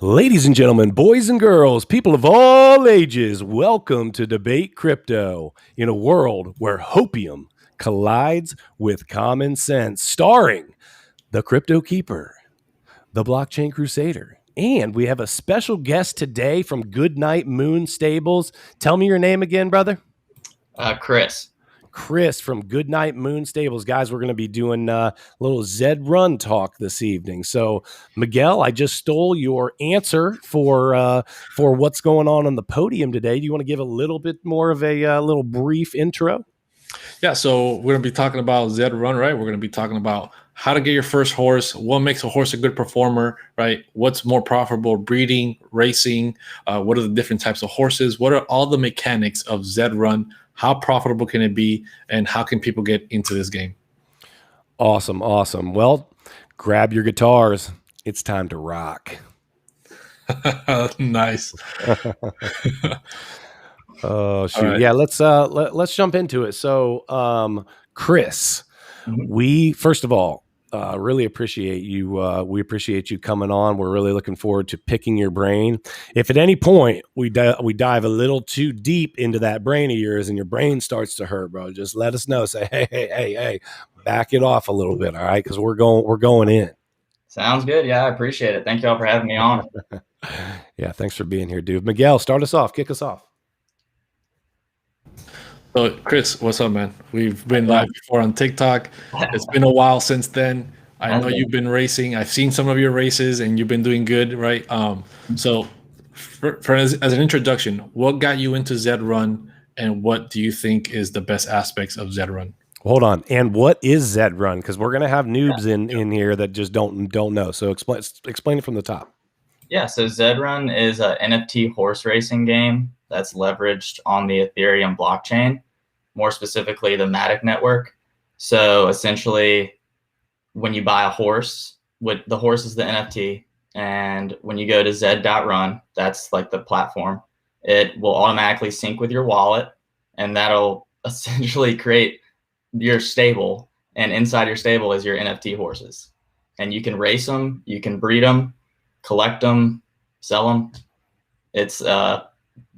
Ladies and gentlemen, boys and girls, people of all ages, welcome to Debate Crypto in a world where hopium collides with common sense, starring the Crypto Keeper, the Blockchain Crusader, and we have a special guest today from GoodNight Moon Stables. Tell me your name again, brother. Chris from GoodNight Moon Stables. Guys, we're going to be doing a little Zed Run talk this evening. So, Miguel, I just stole your answer for what's going on the podium today. Do you want to give a little bit more of a little brief intro? Yeah, so we're going to be talking about Zed Run, right? We're going to be talking about how to get your first horse, what makes a horse a good performer, right? What's more profitable, breeding, racing, what are the different types of horses, what are all the mechanics of Zed Run, how profitable can it be, and how can people get into this game? Awesome. Well, grab your guitars. It's time to rock. Nice. Oh, shoot. Right. Yeah, let's jump into it. So, Chris, we first of all really appreciate you. We appreciate you coming on. We're really looking forward to picking your brain. If at any point we dive a little too deep into that brain of yours and your brain starts to hurt, bro, just let us know. Say, hey, back it off a little bit, all right? Because we're going in. Sounds good. Yeah, I appreciate it. Thank you all for having me on. Yeah, thanks for being here, dude. Miguel, start us off. Kick us off. So, Chris, what's up, man? We've been live before on TikTok. It's been a while since then. I know you've been racing. I've seen some of your races, and you've been doing good, right? So, as an introduction, what got you into Zed Run, and what do you think is the best aspects of Zed Run? Hold on. And what is Zed Run? Because we're gonna have noobs in here that just don't know. So explain it from the top. Yeah. So Zed Run is an NFT horse racing game that's leveraged on the Ethereum blockchain, more specifically the Matic network. So essentially, when you buy a horse, the horse is the NFT, and when you go to Zed.run, that's like the platform, it will automatically sync with your wallet, and that'll essentially create your stable, and inside your stable is your NFT horses, and you can race them, you can breed them, collect them, sell them. It's a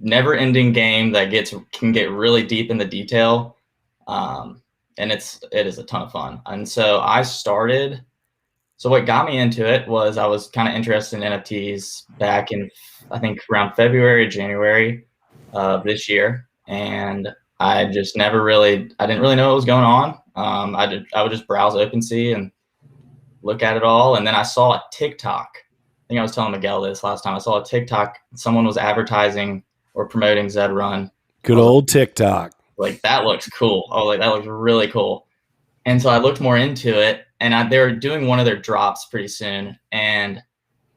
never-ending game that can get really deep in the detail, and it is a ton of fun. And so what got me into it was I was kind of interested in NFTs back in, I think, around February, January of this year, and I didn't really know what was going on. I would just browse OpenSea and look at it all. And then I saw a TikTok. I think I was telling Miguel this last time. I saw a TikTok. Someone was advertising or promoting Zed Run. Good old TikTok. Like, that looks cool. I was like, that looks really cool. And so I looked more into it, and they were doing one of their drops pretty soon. And I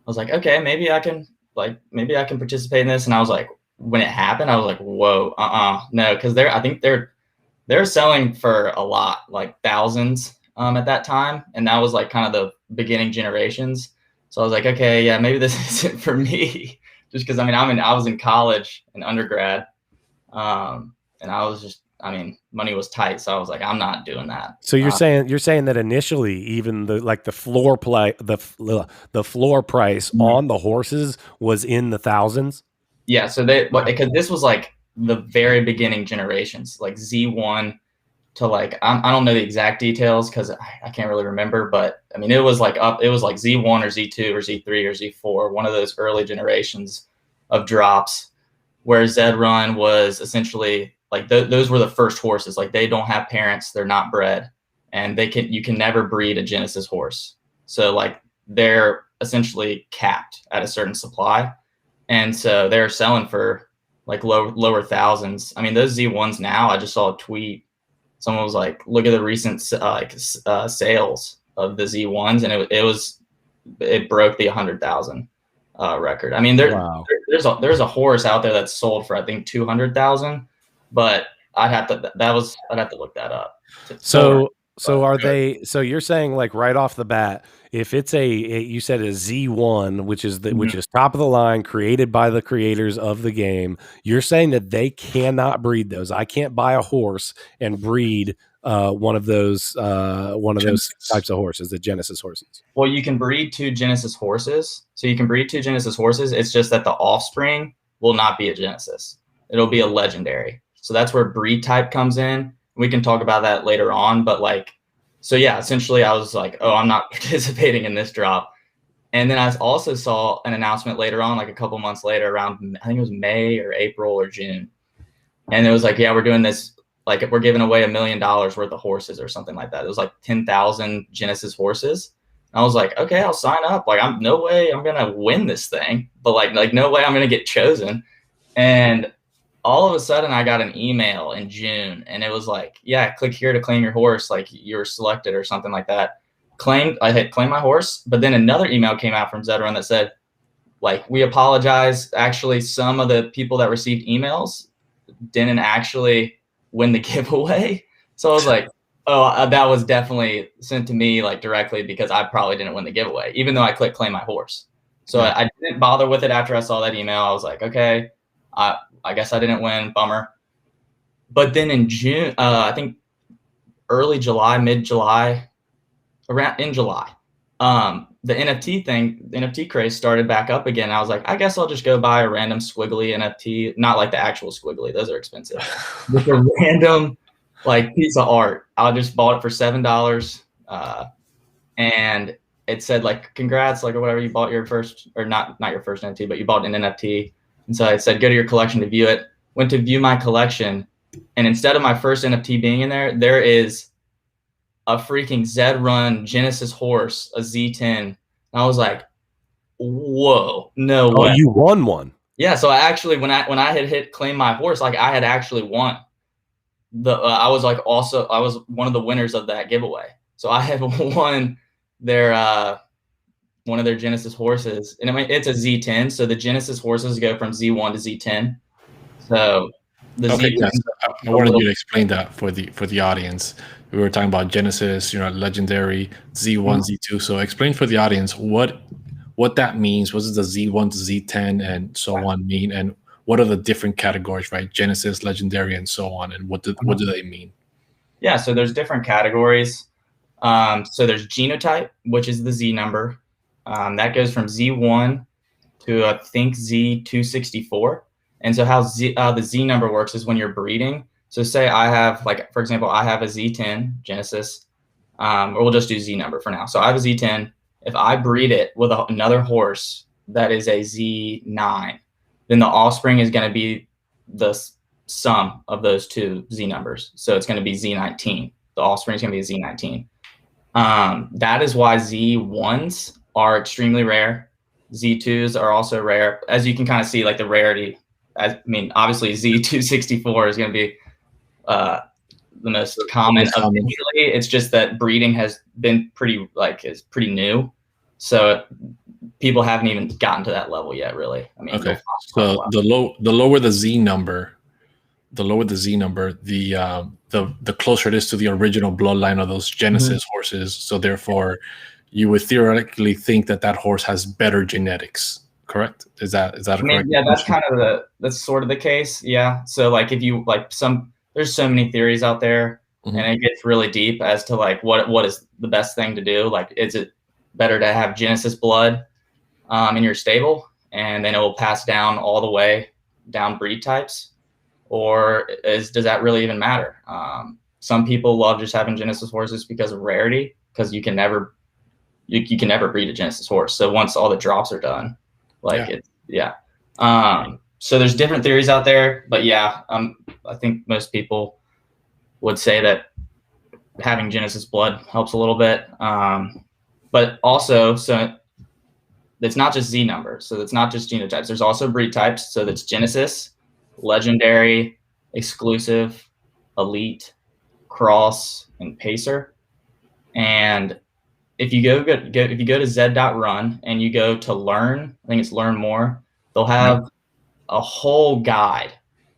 was like, okay, maybe I can participate in this. And I was like, when it happened, I was like, whoa, no, because I think they're selling for a lot, like thousands at that time, and that was like kind of the beginning generations. So I was like, okay, yeah, maybe this isn't for me, just because I was in college and undergrad, and money was tight, so I was like, I'm not doing that. So you're saying that initially, even the floor floor price on the horses was in the thousands. Yeah, so because this was like the very beginning generations, like Z1 to like, I don't know the exact details because I can't really remember, but I mean, it was like Z1 or Z2 or Z3 or Z4, one of those early generations of drops, where Zed Run was essentially like those were the first horses. Like, they don't have parents, they're not bred, and you can never breed a Genesis horse. So like, they're essentially capped at a certain supply. And so they're selling for like lower thousands. I mean, those Z1s now, I just saw a tweet. Someone was like, look at the recent sales of the Z1s, and it broke the 100,000 record. I mean, there's a horse out there that's sold for I think 200,000, but I'd have to look that up. So are they? So you're saying like right off the bat, if it's you said a Z1, which is which is top of the line, created by the creators of the game, you're saying that they cannot breed those. I can't buy a horse and breed one of those types of horses, the Genesis horses. Well, you can breed 2 Genesis horses. So you can breed 2 Genesis horses. It's just that the offspring will not be a Genesis. It'll be a legendary. So that's where breed type comes in. We can talk about that later on, but like, so yeah, essentially I was like, oh, I'm not participating in this drop. And then I also saw an announcement later on, like a couple months later, around, I think it was May or April or June. And it was like, yeah, we're doing this, like we're giving away $1 million worth of horses or something like that. It was like 10,000 Genesis horses. And I was like, okay, I'll sign up. Like, no way I'm going to win this thing, but like no way I'm going to get chosen. And all of a sudden I got an email in June and it was like, yeah, click here to claim your horse. Like you're selected or something like that. I hit claim my horse, but then another email came out from ZED Run that said, like, we apologize. Actually, some of the people that received emails didn't actually win the giveaway. So I was like, oh, that was definitely sent to me like directly because I probably didn't win the giveaway, even though I clicked claim my horse. So I didn't bother with it after I saw that email. I was like, okay, I guess I didn't win, bummer. But then in June, I think early July, mid-July, in July, the NFT craze started back up again. I was like, I guess I'll just go buy a random squiggly NFT, not like the actual squiggly, those are expensive. Just a random like piece of art. I just bought it for $7. And it said like, congrats, like or whatever, you bought your first, or not your first NFT, but you bought an NFT. And so it said, go to your collection to view it. Went to view my collection. And instead of my first NFT being in there, there is a freaking ZED Run Genesis horse, a Z10. And I was like, whoa, no way. Oh, you won one. Yeah. So I actually, when I had hit claim my horse, like I had actually won I was one of the winners of that giveaway. So I have won their, one of their Genesis horses, and I mean, it's a Z10. So the Genesis horses go from Z1 to Z10. So the okay, Z10, yes. I wanted you to explain that for the audience. We were talking about Genesis, legendary, Z1, Z2. So explain for the audience what that means. What does the Z1 to Z10 and so on mean, and what are the different categories, right? Genesis, legendary, and so on, and what do they mean? Yeah, so there's different categories. So there's genotype, which is the Z number. That goes from Z1 to I think Z264. And so how the Z number works is when you're breeding. So say I have, like, for example, I have a Z10 Genesis, or we'll just do Z number for now. So I have a Z10. If I breed it with another horse that is a Z9, then the offspring is going to be the sum of those two Z numbers. So it's going to be Z19. The offspring is going to be a Z19. That is why Z1s are extremely rare. Z2s are also rare. As you can kind of see, like the rarity, I mean, obviously Z264 is going to be the most common. Eventually, it's just that breeding has been is pretty new. So people haven't even gotten to that level yet, really. I mean, okay. So the lower the Z number, the closer it is to the original bloodline of those Genesis horses. So therefore, you would theoretically think that horse has better genetics. Correct? Is that correct? Yeah, that's sort of the case. Yeah. So like if you there's so many theories out there, and it gets really deep as to like what is the best thing to do. Like, is it better to have Genesis blood in your stable, and then it will pass down all the way down breed types, or does that really even matter? Some people love just having Genesis horses because of rarity, because you can never breed a Genesis horse. So once all the drops are done, so there's different theories out there, but yeah, I think most people would say that having Genesis blood helps a little bit. But also, so it's not just Z numbers. So it's not just genotypes. There's also breed types. So that's Genesis, legendary, exclusive, elite, cross, and pacer. And if you go to zed.run and you go to learn, I think it's learn more, they'll have a whole guide,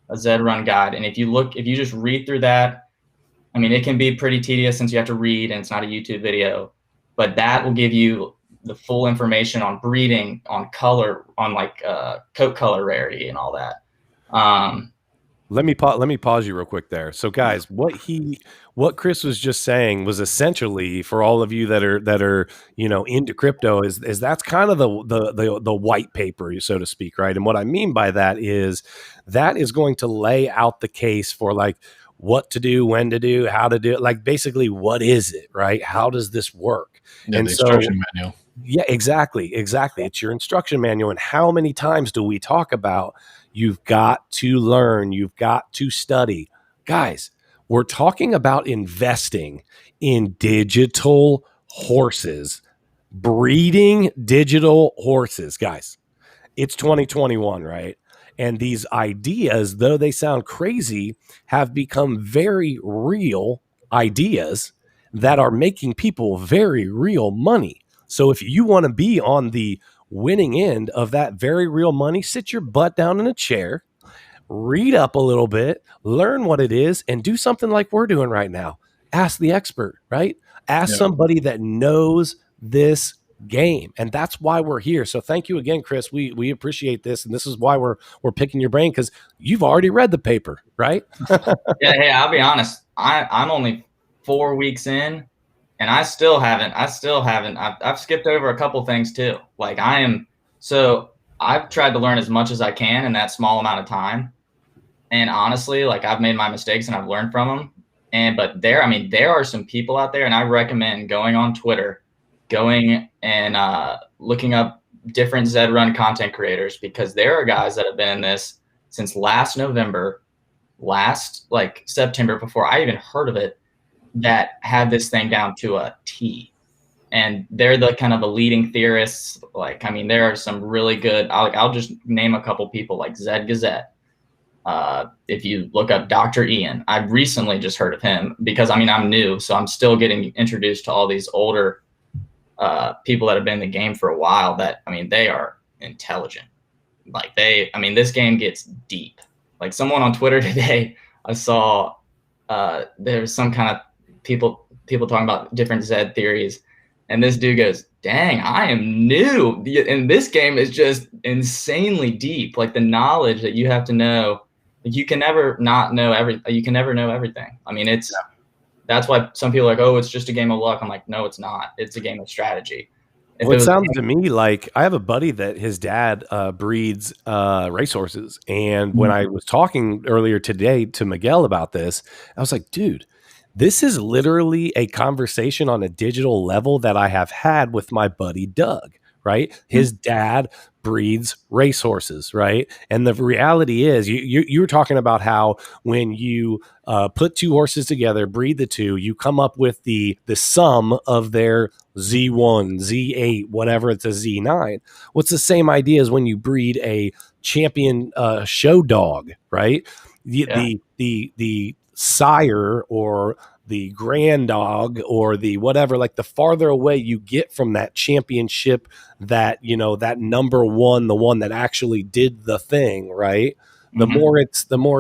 a Zed Run guide. And if you just read through that, I mean, it can be pretty tedious since you have to read and it's not a YouTube video, but that will give you the full information on breeding, on color, on like coat color rarity and all that. Let me pause you real quick there. So guys, what Chris was just saying was essentially, for all of you that are into crypto, is that's kind of the white paper, so to speak, right? And what I mean by that is going to lay out the case for like what to do, when to do, how to do it, like basically what is it, right? How does this work? Yeah, and the instruction manual. Yeah, exactly. It's your instruction manual. And how many times do we talk about you've got to learn, you've got to study? Guys, we're talking about investing in digital horses, breeding digital horses. Guys, it's 2021, right? And these ideas, though they sound crazy, have become very real ideas that are making people very real money. So if you want to be on the winning end of that very real money, sit your butt down in a chair, read up a little bit, learn what it is, and do something like we're doing right now. Ask the expert, right? Ask somebody that knows this game. And that's why we're here. So thank you again, Chris. We appreciate this. And this is why we're picking your brain, because you've already read the paper, right? Yeah. Hey, I'll be honest. I'm only 4 weeks in, and I've skipped over a couple things too. Like I've tried to learn as much as I can in that small amount of time. And honestly, like I've made my mistakes and I've learned from them. But there are some people out there, and I recommend going on Twitter, going and looking up different Zed Run content creators, because there are guys that have been in this since last November, September, before I even heard of it, that have this thing down to a T. And they're the kind of the leading theorists. Like, I mean, there are some really good, I'll just name a couple people like Zed Gazette. If you look up Dr. Ian, I've recently just heard of him because I'm new, so I'm still getting introduced to all these older people that have been in the game for a while that, they are intelligent. Like this game gets deep. Like someone on Twitter today, I saw there's some kind of people talking about different Zed theories. And this dude goes, dang, I am new. And this game is just insanely deep. Like the knowledge that you have to know, you can never not know everything. You can never know everything. That's why some people are like, oh, it's just a game of luck. I'm like, no, it's not. It's a game of strategy. Well, it sounds to me like I have a buddy that his dad breeds racehorses. And when I was talking earlier today to Miguel about this, I was like, dude, this is literally a conversation on a digital level that I have had with my buddy Doug, right? His dad breeds racehorses, right? And the reality is, you were talking about how when you put two horses together, breed the two, you come up with the sum of their Z1, Z8, whatever, it's a Z9. What's the same idea as when you breed a champion show dog, right? The sire or the grand dog or the whatever, like the farther away you get from that championship, that that number one, the one that actually did the thing, right? The more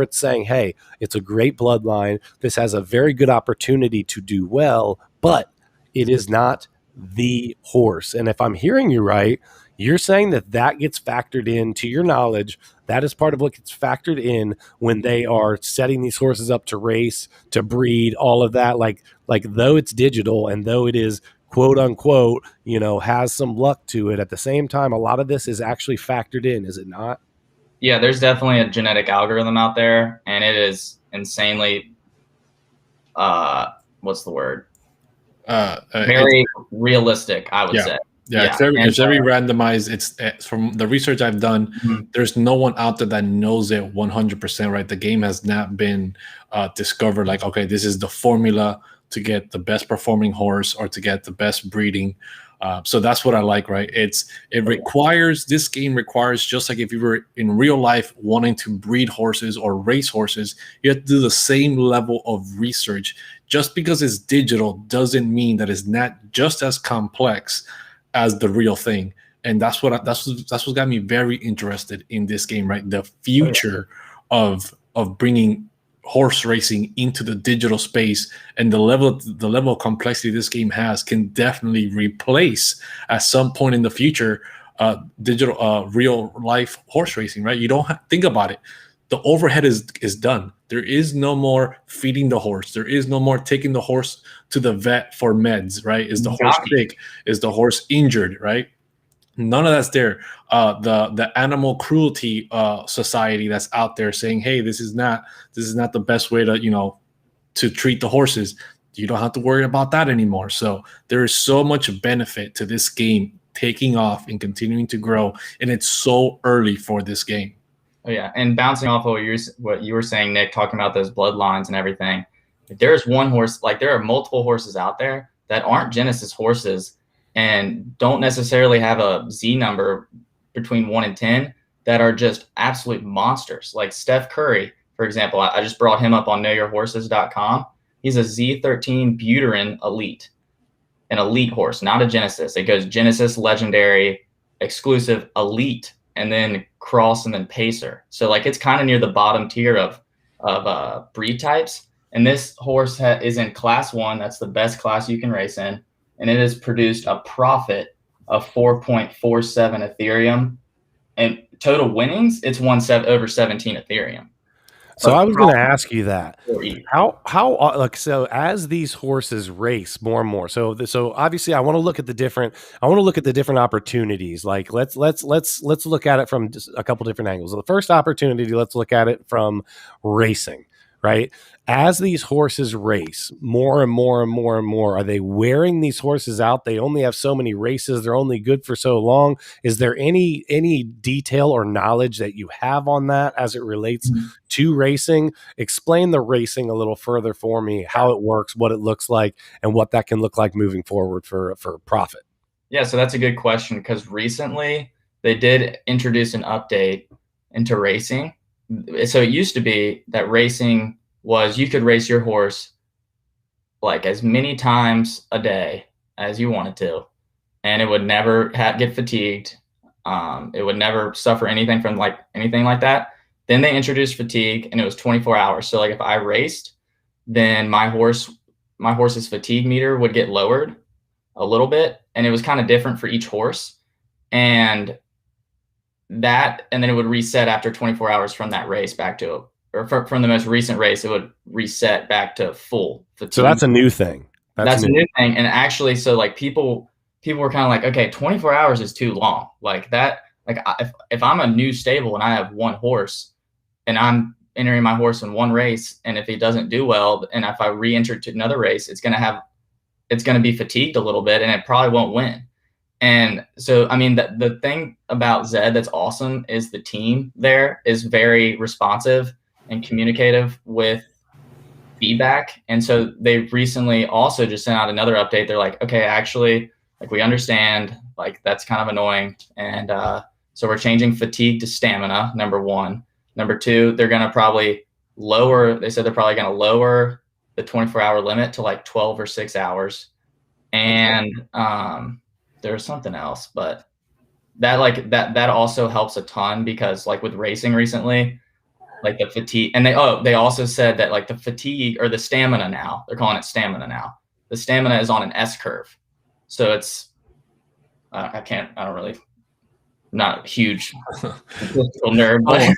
it's saying, hey, it's a great bloodline, this has a very good opportunity to do well, but it is not the horse. And if I'm hearing you right, you're saying that gets factored into your knowledge. That is part of what gets factored in when they are setting these horses up to race, to breed, all of that. Like though it's digital and though it is quote unquote, has some luck to it, at the same time, a lot of this is actually factored in, is it not? Yeah, there's definitely a genetic algorithm out there, and it is insanely, what's the word? Very realistic, I would say. Yeah, it's very randomized. It's from the research I've done. There's no one out there that knows it 100%, right? The game has not been discovered like, okay, this is the formula to get the best performing horse or to get the best breeding. So that's what I like, right? This game requires, just like if you were in real life wanting to breed horses or race horses, you have to do the same level of research. Just because it's digital doesn't mean that it's not just as complex as the real thing. And that's what got me very interested in this game, right? The future of bringing horse racing into the digital space, and the level of complexity this game has can definitely replace at some point in the future digital real life horse racing, right? You don't think about it. The overhead is done. There is no more feeding the horse. There is no more taking the horse to the vet for meds, right? Is the horse sick? Is the horse injured, right? None of that's there. The animal cruelty society that's out there saying, hey, this is not the best way to treat the horses. You don't have to worry about that anymore. So there is so much benefit to this game taking off and continuing to grow, and it's so early for this game. Oh yeah, and bouncing off of what you were saying, Nick, talking about those bloodlines and everything. If there's one horse, like there are multiple horses out there that aren't Genesis horses and don't necessarily have a Z number between 1 and 10 that are just absolute monsters. Like Steph Curry, for example, I just brought him up on knowyourhorses.com. He's a Z13 Buterin Elite, an elite horse, not a Genesis. It goes Genesis, Legendary, Exclusive, Elite, and then Cross, and then Pacer. So like it's kind of near the bottom tier of breed types. And this horse is in Class 1. That's the best class you can race in. And it has produced a profit of 4.47 Ethereum. And total winnings, it's won over 17 Ethereum. So I was going to ask you that. How like, so as these horses race more and more, so obviously I want to look at the different opportunities. Like let's look at it from just a couple different angles. The first opportunity, let's look at it from racing, right? As these horses race more and more and more and more, are they wearing these horses out? They only have so many races. They're only good for so long. Is there any detail or knowledge that you have on that as it relates to racing? Explain the racing a little further for me, how it works, what it looks like, and what that can look like moving forward for profit. Yeah, so that's a good question, because recently they did introduce an update into racing. So it used to be that racing was you could race your horse like as many times a day as you wanted to, and it would never get fatigued. It would never suffer anything from anything like that. Then they introduced fatigue, and it was 24 hours. So like if I raced, then my horse's fatigue meter would get lowered a little bit, and it was kind of different for each horse. And then it would reset after 24 hours from that race back to from the most recent race, it would reset back to full fatigue. So that's a new thing. That's a new thing. And actually, so like people were kind of like, okay, 24 hours is too long. Like that, like if I'm a new stable and I have one horse and I'm entering my horse in one race, and if he doesn't do well, and if I re-enter to another race, it's going to be fatigued a little bit, and it probably won't win. And so, I mean, the thing about Zed that's awesome is the team there is very responsive and communicative with feedback. And so they recently also just sent out another update. They're like, okay, actually, like we understand, like that's kind of annoying. And so we're changing fatigue to stamina, number one. Number two, they're going to probably lower the 24-hour limit to like 12 or 6 hours. And there's something else, but that also helps a ton, because like with racing recently, like the fatigue, and they also said that like the fatigue or the stamina now, they're calling it stamina now. The stamina is on an S curve. So it's, not a huge nerd, but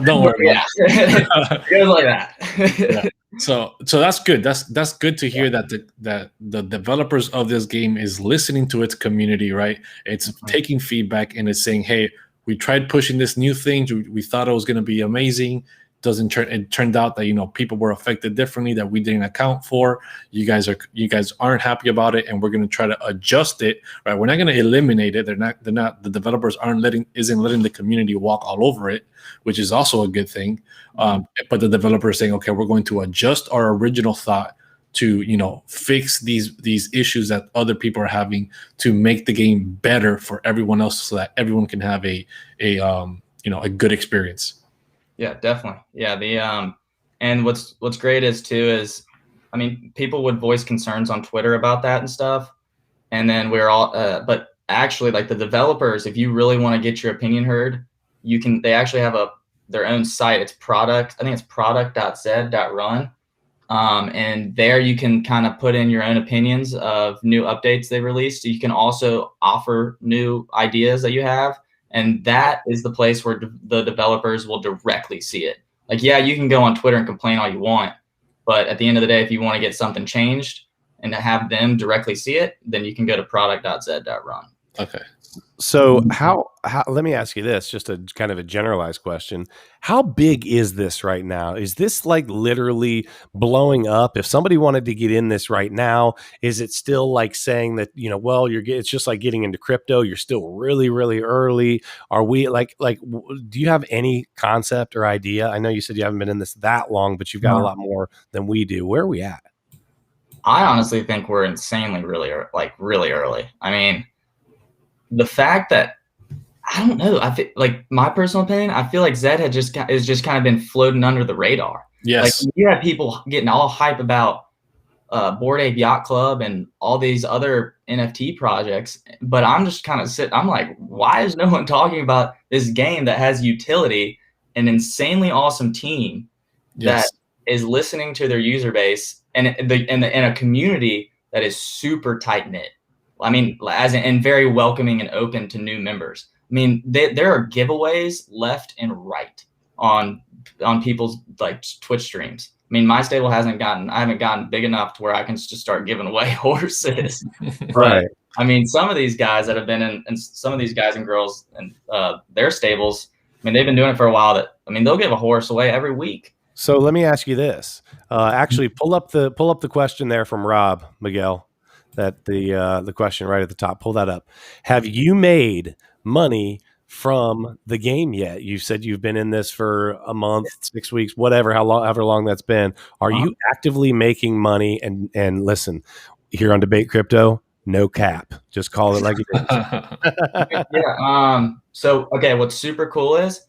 don't worry. Yeah. It was like that. Yeah. So that's good. That's good to hear that the developers of this game is listening to its community, right? It's taking feedback and it's saying, hey, we tried pushing this new thing. We thought it was going to be amazing. It turned out that people were affected differently that we didn't account for. You guys aren't happy about it, and we're going to try to adjust it. Right? We're not going to eliminate it. They're not. The developers isn't letting the community walk all over it, which is also a good thing. But the developers saying, okay, we're going to adjust our original thought to, you know, fix these issues that other people are having to make the game better for everyone else, so that everyone can have a you know, a good experience. Yeah, definitely. Yeah, and what's great is too is, I mean, people would voice concerns on Twitter about that and stuff, and then we're all but actually, like, the developers, if you really want to get your opinion heard, they actually have their own site. It's product.zed.run. And there you can kind of put in your own opinions of new updates they released. You can also offer new ideas that you have. And that is the place where the developers will directly see it. Like, yeah, you can go on Twitter and complain all you want, but at the end of the day, if you want to get something changed and to have them directly see it, then you can go to product.zed.run. Okay. So how let me ask you this, just a kind of a generalized question. How big is this right now? Is this like literally blowing up? If somebody wanted to get in this right now, is it still like saying that, you know, well, it's just like getting into crypto, you're still really, really early? Are we do you have any concept or idea? I know you said you haven't been in this that long, but you've got a lot more than we do. Where are we at? I honestly think we're insanely really early. I mean, the fact that, I don't know, I feel like, my personal opinion, I feel like Zed is just kind of been floating under the radar. Yes. Like, you have people getting all hype about Bored Ape Yacht Club and all these other NFT projects, but I'm just kind of I'm like, why is no one talking about this game that has utility, an insanely awesome team that is listening to their user base, and a community that is super tight knit. I mean, and very welcoming and open to new members. I mean, there are giveaways left and right on people's like Twitch streams. I mean, my stable I haven't gotten big enough to where I can just start giving away horses. Right. I mean, some of these guys that have been and some of these guys and girls and their stables, I mean, they've been doing it for a while. They'll give a horse away every week. So let me ask you this. Actually, pull up the question there from Rob Miguel. That the question right at the top. Pull that up. Have you made money from the game yet? You said you've been in this for a month, 6 weeks, however long that's been. Are you actively making money? And listen, here on Debate Crypto, no cap. Just call it like it is. Yeah. So okay, what's super cool is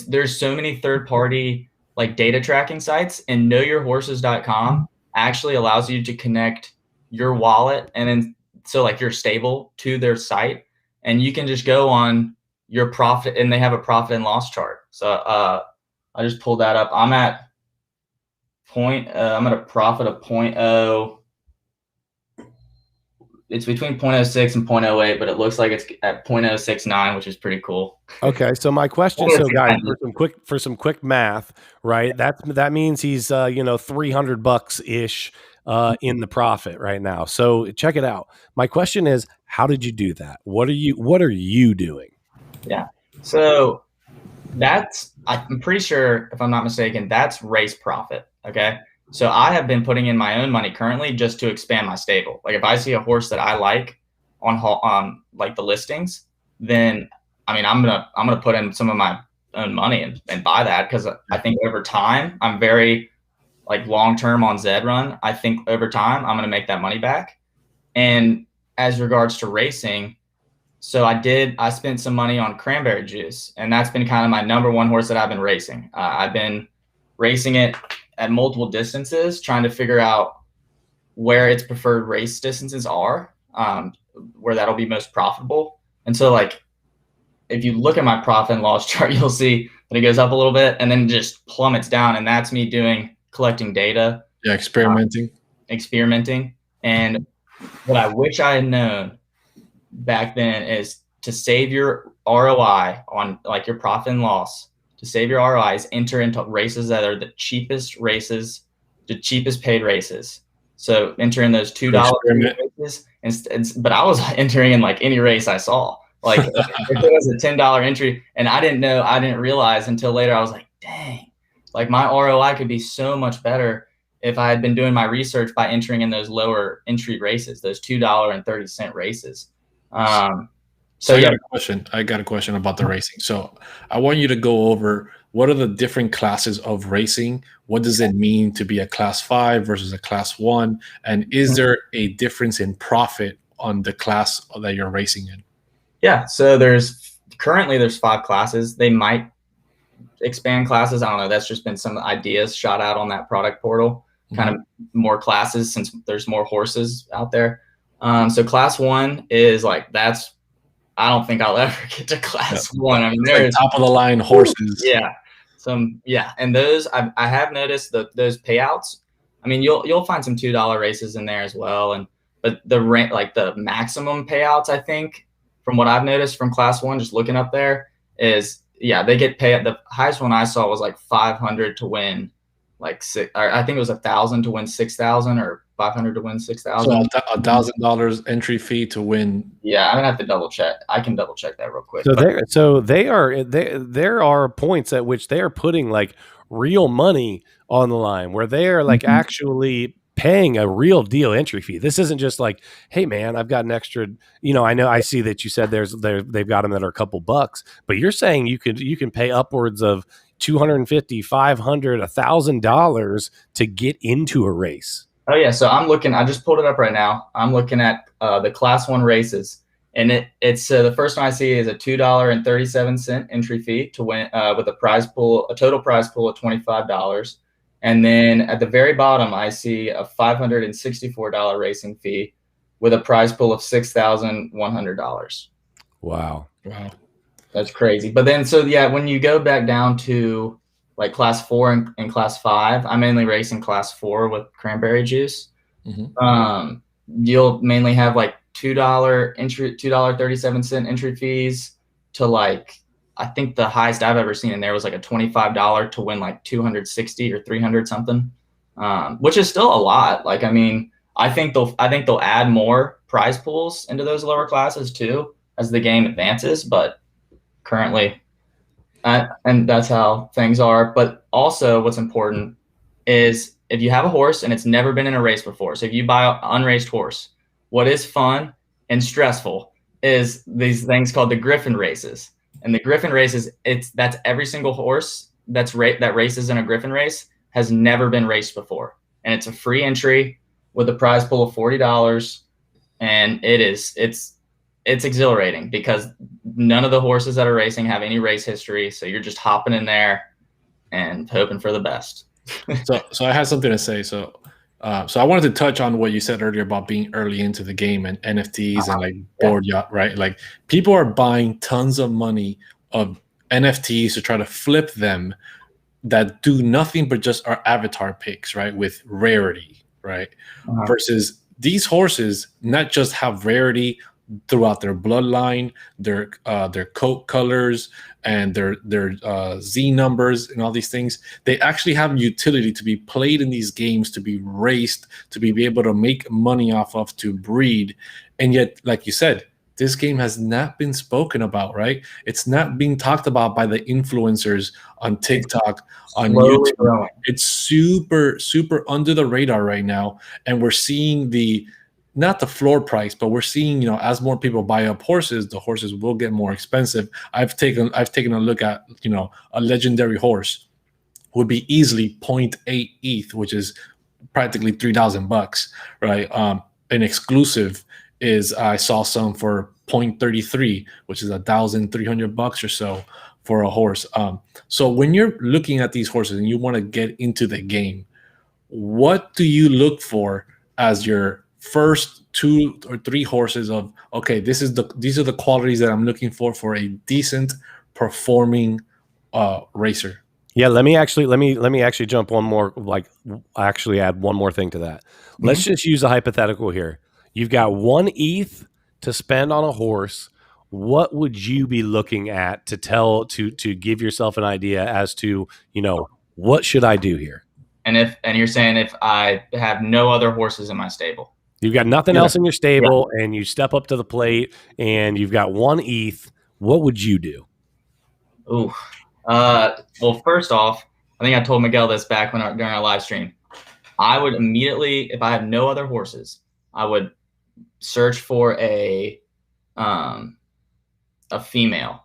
there's so many third-party like data tracking sites, and knowyourhorses.com actually allows you to connect your wallet and then like your stable to their site, and you can just go on your profit, and they have a profit and loss chart. So I just pulled that up. I'm at I'm at a profit of 0.0. It's between 0.06 and 0.08, but it looks like it's at 0.069, which is pretty cool. Okay, so my question, so guys, for some quick math, right? That means he's $300 ish in the profit right now. So check it out. My question is, how did you do that? What are you doing? Yeah. So I'm pretty sure, if I'm not mistaken, that's race profit. Okay. So I have been putting in my own money currently just to expand my stable. Like, if I see a horse that I like on like the listings, then I mean, I'm gonna put in some of my own money and buy that, because I think over time, I'm very like long-term on Zed Run. I think over time I'm going to make that money back. And as regards to racing, so I spent some money on cranberry juice, and that's been kind of my number one horse that I've been racing. I've been racing it at multiple distances, trying to figure out where its preferred race distances are, where that'll be most profitable. And so, like, if you look at my profit and loss chart, you'll see that it goes up a little bit and then just plummets down. And that's me collecting data. Yeah, experimenting. And what I wish I had known back then is to save your ROI on like your profit and loss. To save your ROI is enter into races that are the cheapest races, the cheapest paid races. So enter in those $2 races. But I was entering in like any race I saw. Like if it was a $10 entry, and I didn't realize until later, I was like, dang, like my ROI could be so much better if I had been doing my research by entering in those lower entry races, those $2.30 races. So yeah, I got a question about the racing. So I want you to go over what are the different classes of racing? What does it mean to be a class 5 versus a class 1? And is there a difference in profit on the class that you're racing in? Yeah, so currently there's 5 classes. They might expand classes. I don't know. That's just been some ideas shot out on that product portal, kind of more classes since there's more horses out there. So class 1 is like, I don't think I'll ever get to class 1. I mean, there's like top of the line horses. Yeah. And those I have noticed those payouts. I mean, you'll find some $2 races in there as well. But the maximum payouts, I think, from what I've noticed from class 1, just looking up there, is they get paid. The highest one I saw was like 500 to win like six, or I think it was 1,000 to win 6,000, or 500 to win 6,000. So $1,000 entry fee to win. Yeah, I'm gonna have to double check. I can double check that real quick. So there are points at which they are putting like real money on the line, where they are like actually paying a real deal entry fee. This isn't just like, hey man, I've got an extra, I see that you said they've got them that are a couple bucks, but you're saying you can pay upwards of $250, $500, $1,000 to get into a race. Oh yeah, so I just pulled it up right now. I'm looking at the class 1 races, and it's the first one I see is a $2.37 entry fee to win, with a total prize pool of $25. And then at the very bottom, I see a $564 racing fee with a prize pool of $6,100. Wow. That's crazy. But then, when you go back down to like class 4 and class 5, I mainly race in class 4 with cranberry juice. You'll mainly have like $2.37 entry fees to like, I think the highest I've ever seen in there was like a $25 to win like 260 or 300 something, which is still a lot. Like, I mean, I think they'll add more prize pools into those lower classes too as the game advances, but currently, and that's how things are. But also what's important is if you have a horse and it's never been in a race before, so if you buy an unraced horse, what is fun and stressful is these things called the Griffin races. And the Griffin races, that's every single horse that races in a Griffin race has never been raced before. And it's a free entry with a prize pool of $40. And it's exhilarating because none of the horses that are racing have any race history. So you're just hopping in there and hoping for the best. So I had something to say. So I wanted to touch on what you said earlier about being early into the game and NFTs and like board yacht, right? Like people are buying tons of money of NFTs to try to flip them that do nothing but just are avatar pics, right? With Rarity, right? Versus these horses not just have Rarity throughout their bloodline, their coat colors, and their Z numbers and all these things. They actually have utility to be played in these games, to be raced, to be able to make money off of, to breed. And yet, like you said, this game has not been spoken about, right? It's not being talked about by the influencers on TikTok, on YouTube. It's super, super under the radar right now. And we're seeing not the floor price, but we're seeing, as more people buy up horses, the horses will get more expensive. I've taken a look at, a legendary horse would be easily 0.8 ETH, which is practically $3,000, right? An exclusive is I saw some for 0.33, which is $1,300 or so for a horse. So when you're looking at these horses and you want to get into the game, what do you look for as your first 2 or 3 horses of, okay, these are the qualities that I'm looking for a decent performing racer? Yeah, let me actually jump one more, like actually add one more thing to that. Let's just use a hypothetical here. You've got 1 ETH to spend on a horse. What would you be looking at to give yourself an idea as to, what should I do here? And you're saying if I have no other horses in my stable, you've got nothing else in your stable, and you step up to the plate and you've got 1 ETH, what would you do? Ooh. Well, first off, I think I told Miguel this back during our live stream. I would immediately, if I have no other horses, I would search for a female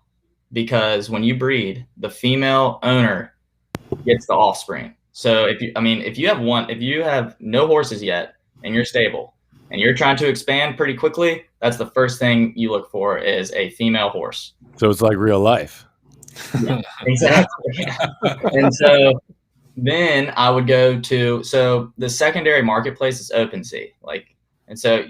because when you breed, the female owner gets the offspring. So if you have no horses yet and you're stable and you're trying to expand pretty quickly, that's the first thing you look for is a female horse. So it's like real life. Yeah, exactly. And so then I would go to, so the secondary marketplace is OpenSea. And so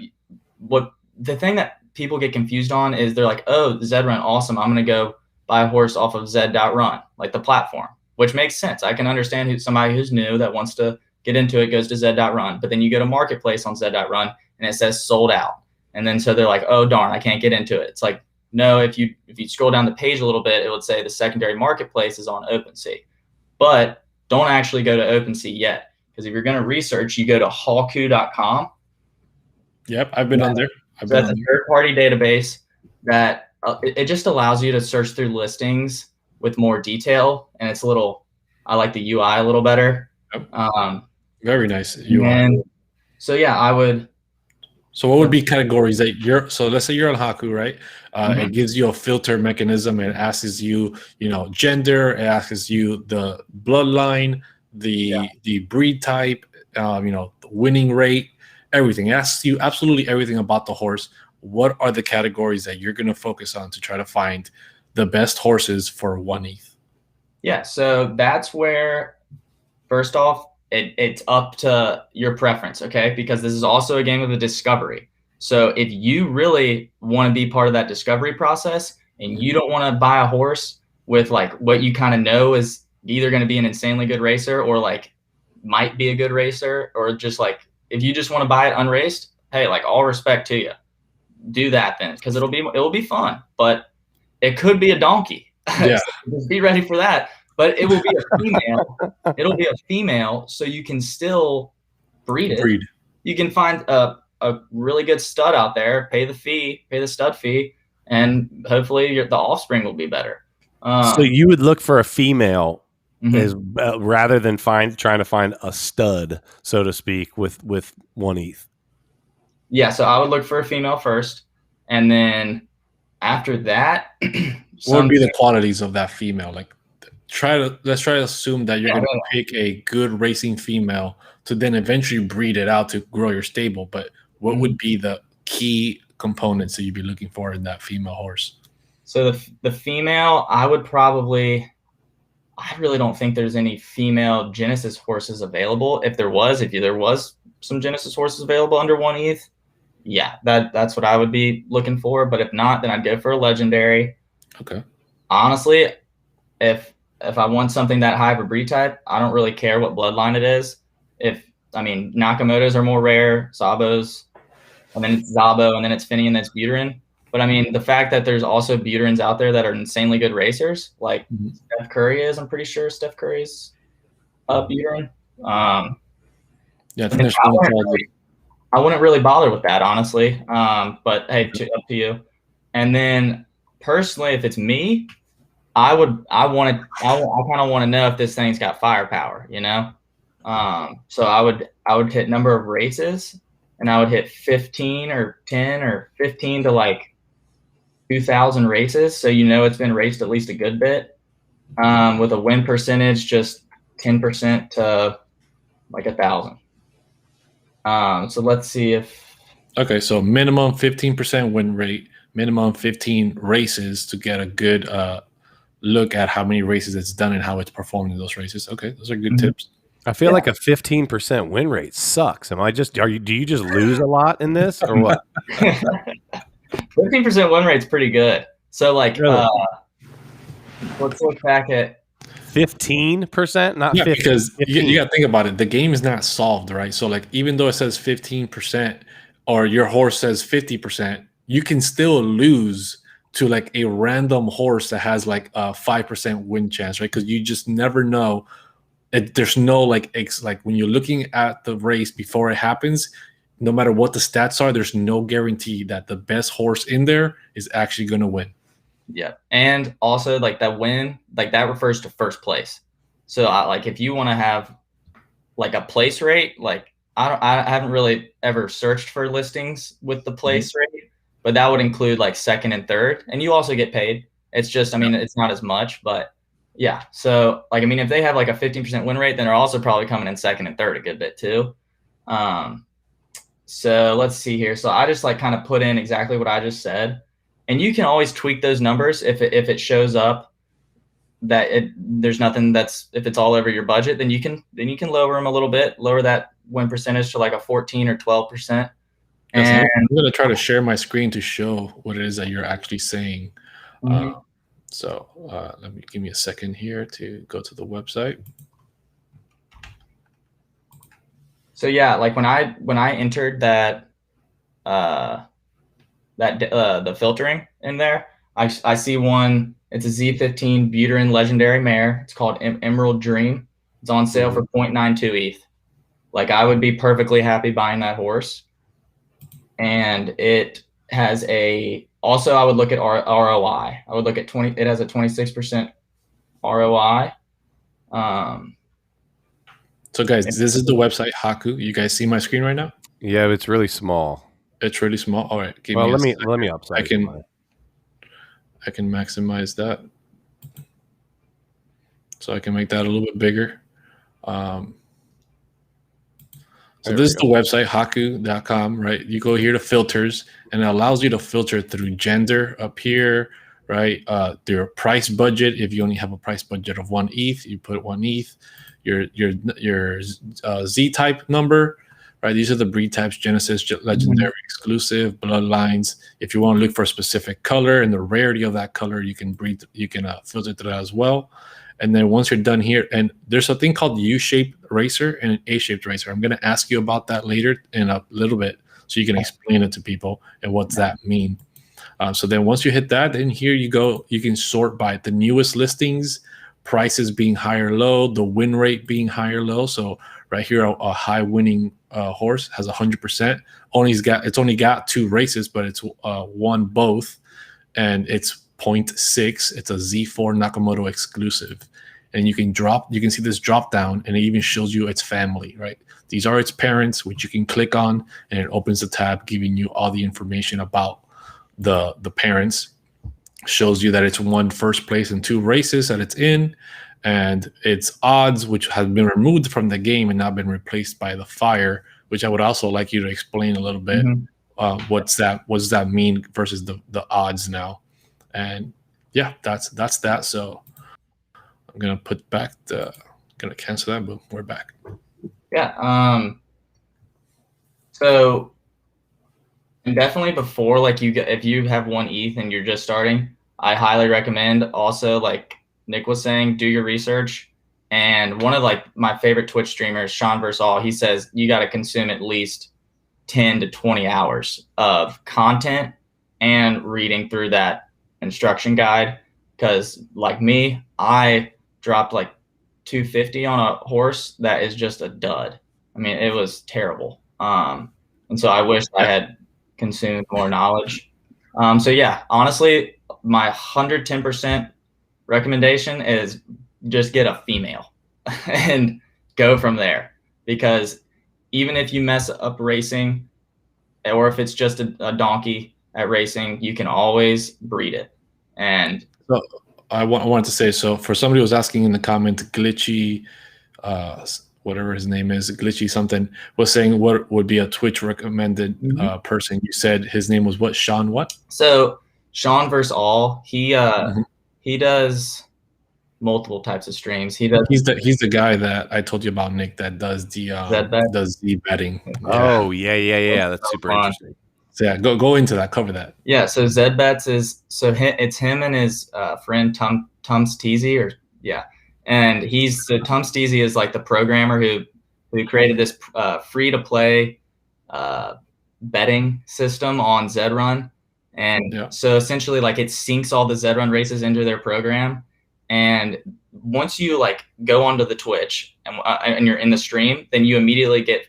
what the thing that people get confused on is they're like, oh, the Zed Run, awesome. I'm going to go buy a horse off of Zed.run, like the platform, which makes sense. I can understand somebody who's new that wants to get into it goes to Zed.run, but then you go to marketplace on Zed.run and it says sold out. And then so they're like, oh, darn, I can't get into it. It's like, no, if you scroll down the page a little bit, it would say the secondary marketplace is on OpenSea. But don't actually go to OpenSea yet, because if you're going to research, you go to Hawku.com. Yep, I've been on there. So that's a third-party database that it just allows you to search through listings with more detail, and it's I like the UI a little better. Yep. Very nice UI. And so yeah, I would. So what would be categories that so let's say you're on Hawku, right? It gives you a filter mechanism. It asks you, gender. It asks you the bloodline, the breed type, the winning rate, everything. It asks you absolutely everything about the horse. What are the categories that you're going to focus on to try to find the best horses for 1 ETH? Yeah, so that's where, first off, it's up to your preference, okay? Because this is also a game of a discovery. So if you really want to be part of that discovery process and you don't want to buy a horse with like what you kind of know is either going to be an insanely good racer or like might be a good racer, or just like if you just want to buy it unraced, hey, like all respect to you. Do that then, because it'll be fun, but it could be a donkey. Yeah. So just be ready for that. But it will be a female. It'll be a female, so you can still breed it. You can find a really good stud out there, pay the stud fee, and hopefully the offspring will be better. So you would look for a female is rather than trying to find a stud, so to speak, with 1 ETH. Yeah, so I would look for a female first, and then after that, what would be the qualities of that female? Like, let's try to assume that you're going to pick a good racing female to then eventually breed it out to grow your stable. But what would be the key components that you'd be looking for in that female horse? So the female, I really don't think there's any female Genesis horses available. If there was some Genesis horses available under 1 ETH, yeah, that's what I would be looking for. But if not, then I'd go for a legendary. Okay. Honestly, if I want something that high of a breed type, I don't really care what bloodline it is. Nakamoto's are more rare, Zabos, and then it's Zabo, and then it's Finny, and then it's Buterin. But I mean, the fact that there's also Buterins out there that are insanely good racers, like Steph Curry is, I'm pretty sure Steph Curry's a Buterin. Yeah, I think I wouldn't really bother with that, honestly. But hey, up to you. And then personally, if it's me, I kind of want to know if this thing's got firepower, So I would hit number of races, and I would hit 15 or 10 or 15 to like 2,000 races. So it's been raced at least a good bit, with a win percentage just 10% to like 1,000. So let's see if. Okay, so minimum 15% win rate, minimum 15 races to get a good look at how many races it's done and how it's performed in those races. Okay, those are good tips. I feel like a 15% win rate sucks. Do you just lose a lot in this or what? 15% win rate's pretty good. So like, really? Let's look back at 15%, not 50. Because you got to think about it. The game is not solved, right? So like, even though it says 15% or your horse says 50%, you can still lose to like a random horse that has like a 5% win chance, right? Because you just never know. There's no like when you're looking at the race before it happens, no matter what the stats are, there's no guarantee that the best horse in there is actually going to win. Yeah, and also like that win, like that refers to first place. So like if you want to have like a place rate, like I haven't really ever searched for listings with the place rate, but that would include like second and third, and you also get paid. It's just, I mean, it's not as much, but yeah. So like, I mean, if they have like a 15% win rate, then they're also probably coming in second and third a good bit too. So let's see here. So I just like kind of put in exactly what I just said, and you can always tweak those numbers if it shows up that there's nothing if it's all over your budget, then you can lower them a little bit, lower that win percentage to like a 14 or 12%. And I'm going to try to share my screen to show what it is that you're actually saying. So give me a second here to go to the website. So yeah, like when I entered that the filtering in there, I see one. It's a Z15 Buterin Legendary Mare. It's called Emerald Dream. It's on sale for 0.92 ETH. Like I would be perfectly happy buying that horse. And it has also I would look at ROI. I would look at it has a 26% ROI. So guys, this is the website Hawku. You guys see my screen right now? Yeah, it's really small. It's really small. All right. Let me upsize. I can maximize that. So I can make that a little bit bigger. So this is the website, Hawku.com, right? You go here to filters, and it allows you to filter through gender up here, right? Their price budget. If you only have a price budget of 1 ETH, you put 1 ETH. Your Z type number, right? These are the breed types: Genesis, Legendary, Exclusive, Bloodlines. If you want to look for a specific color and the rarity of that color, you can filter through that as well. And then once you're done here, and there's a thing called U-shaped racer and an A-shaped racer. I'm going to ask you about that later in a little bit, so you can explain it to people and what's that mean. So then once you hit that, then here you go. You can sort by the newest listings, prices being high or low, the win rate being high or low. So right here, a high winning horse has 100%. It's only got 2 races, but it's won both, and it's 0.6. It's a Z4 Nakamoto exclusive, and you can see this drop down, and it even shows you its family, right? These are its parents, which you can click on, and it opens the tab giving you all the information about the parents. Shows you that it's won first place in 2 races that it's in, and its odds, which have been removed from the game and now been replaced by the fire, which I would also like you to explain a little bit. What does that mean versus the odds now? And yeah, that's that. So I'm gonna gonna cancel that, but we're back. Yeah. So definitely before, like if you have 1 ETH and you're just starting, I highly recommend also, like Nick was saying, do your research. And one of like my favorite Twitch streamers, Sean Versall, he says you got to consume at least 10 to 20 hours of content and reading through that instruction guide. Because like me, I dropped like 250 on a horse that is just a dud. I mean, it was terrible. And so I wish I had consumed more knowledge. So yeah, honestly, my 110% recommendation is just get a female and go from there. Because even if you mess up racing, or if it's just a donkey at racing, you can always breed it. And so I wanted to say, so for somebody who was asking in the comment, Glitchy, whatever his name is, Glitchy something, was saying what would be a Twitch recommended person. You said his name was what? Sean what? So Sean Versall, he does multiple types of streams. He's the guy that I told you about, Nick, that does the betting. Oh yeah. That's super interesting. So yeah, go into that, cover that. Yeah, so Zed Bets it's him and his friend Tums Teasy, and Tums Teasy is like the programmer who created this free to play betting system on Zed Run, and so essentially like it syncs all the Zed Run races into their program, and once you like go onto the Twitch and you're in the stream, then you immediately get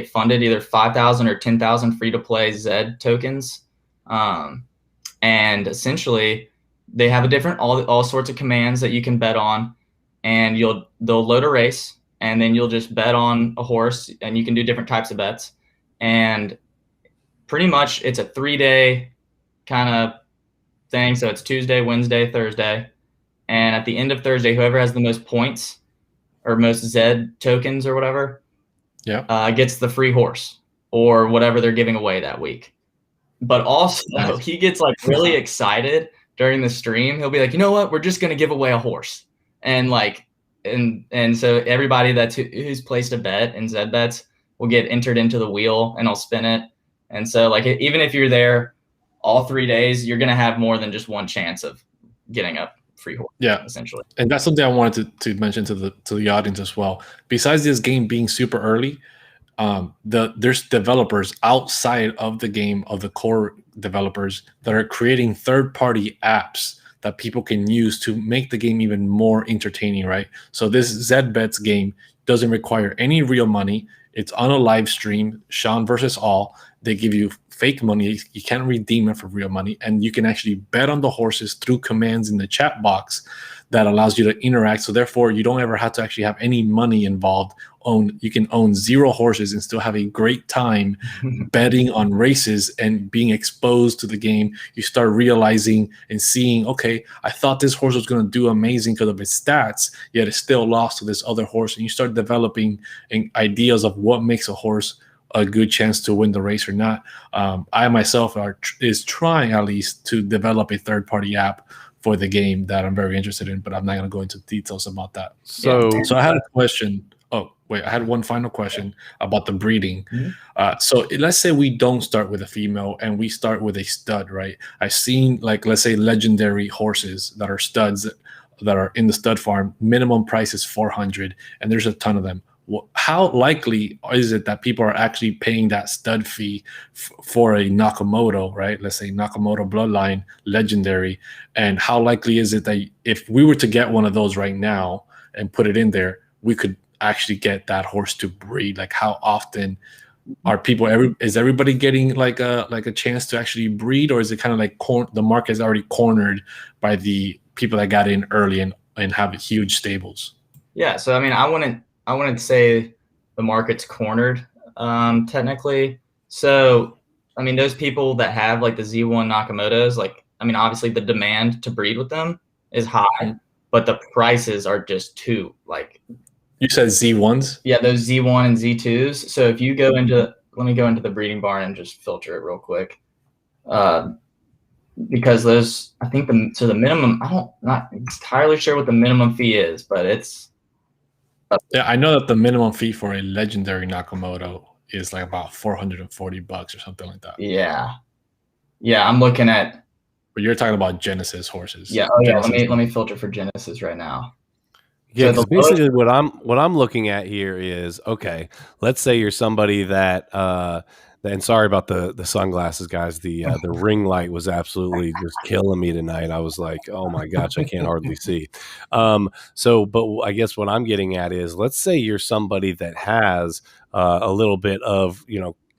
funded either 5,000 or 10,000 free to play Zed tokens. And essentially they have all sorts of commands that you can bet on, and they'll load a race, and then you'll just bet on a horse, and you can do different types of bets. And pretty much it's a 3-day kind of thing. So it's Tuesday, Wednesday, Thursday. And at the end of Thursday, whoever has the most points or most Zed tokens or whatever, gets the free horse or whatever they're giving away that week. But also he gets like really excited during the stream. He'll be like, you know what? We're just going to give away a horse. And like, and so everybody who's placed a bet in Zed bets will get entered into the wheel and I'll spin it. And so like, even if you're there all 3 days, you're going to have more than just one chance of getting a free horse. Yeah, essentially. And that's something I wanted to mention to the audience as well. Besides this game being super early, there's developers outside of the game, of the core developers, that are creating third-party apps that people can use to make the game even more entertaining, right? So this Zed Bets game doesn't require any real money. It's on a live stream, Sean versus all. They give you fake money. You can't redeem it for real money. And you can actually bet on the horses through commands in the chat box that allows you to interact. So therefore, you don't ever have to actually have any money involved. You can own 0 horses and still have a great time betting on races and being exposed to the game. You start realizing and seeing, okay, I thought this horse was going to do amazing because of its stats, yet it still lost to this other horse. And you start developing ideas of what makes a horse a good chance to win the race or not. I myself is trying at least to develop a third-party app for the game that I'm very interested in, but I'm not going to go into details about that. So I had a question. Oh, wait, I had one final question about the breeding. So let's say we don't start with a female and we start with a stud, right? I've seen, like, let's say legendary horses that are studs that are in the stud farm. Minimum price is 400, and there's a ton of them. How likely is it that people are actually paying that stud fee for a Nakamoto, right? Let's say Nakamoto Bloodline legendary. And how likely is it that if we were to get one of those right now and put it in there, we could actually get that horse to breed? Like, how often are people, is everybody getting like a chance to actually breed, or is it kind of like the market is already cornered by the people that got in early and have huge stables? Yeah. So, I mean, I wouldn't say the market's cornered, technically. So, I mean, those people that have like the Z1 Nakamotos, like, I mean, obviously the demand to breed with them is high, but the prices are just too, like. You said Z1s? Yeah, those Z1 and Z2s. So if you go into, let me go into the breeding barn and just filter it real quick. Because those, I think the minimum, not entirely sure what the minimum fee is, but it's. Yeah, I know that the minimum fee for a legendary Nakamoto is like about $440 or something like that. Yeah. Yeah, I'm looking at. But you're talking about Genesis horses. Yeah. Oh, yeah. Let me filter for Genesis right now. Yeah, because basically what I'm looking at here is, okay, let's say you're somebody that and sorry about the sunglasses, guys. The ring light was absolutely just killing me tonight. I was like, oh my gosh, I can't hardly see. But I guess what I'm getting at is, let's say you're somebody that has a little bit of,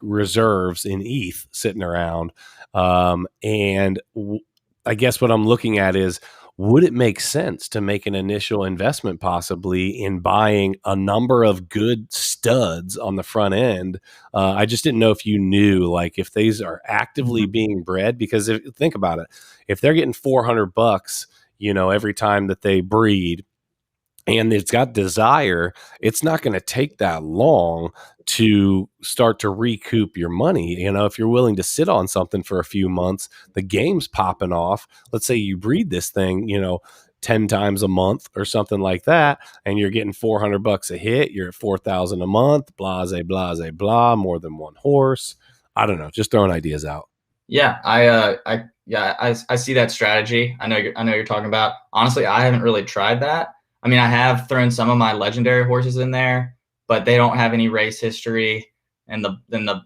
reserves in ETH sitting around. I guess what I'm looking at is, would it make sense to make an initial investment possibly in buying a number of good studs on the front end? I just didn't know if you knew, like, if these are actively being bred, because think about it, if they're getting $400, every time that they breed, and it's got desire, it's not going to take that long to start to recoup your money. If you're willing to sit on something for a few months, the game's popping off. Let's say you breed this thing, 10 times a month or something like that, and you're getting $400 a hit. You're at 4,000 a month, blase, blase, blah, more than one horse. I don't know, just throwing ideas out. Yeah, I see that strategy. I know you're talking about. Honestly, I haven't really tried that. I mean, I have thrown some of my legendary horses in there, but they don't have any race history, and the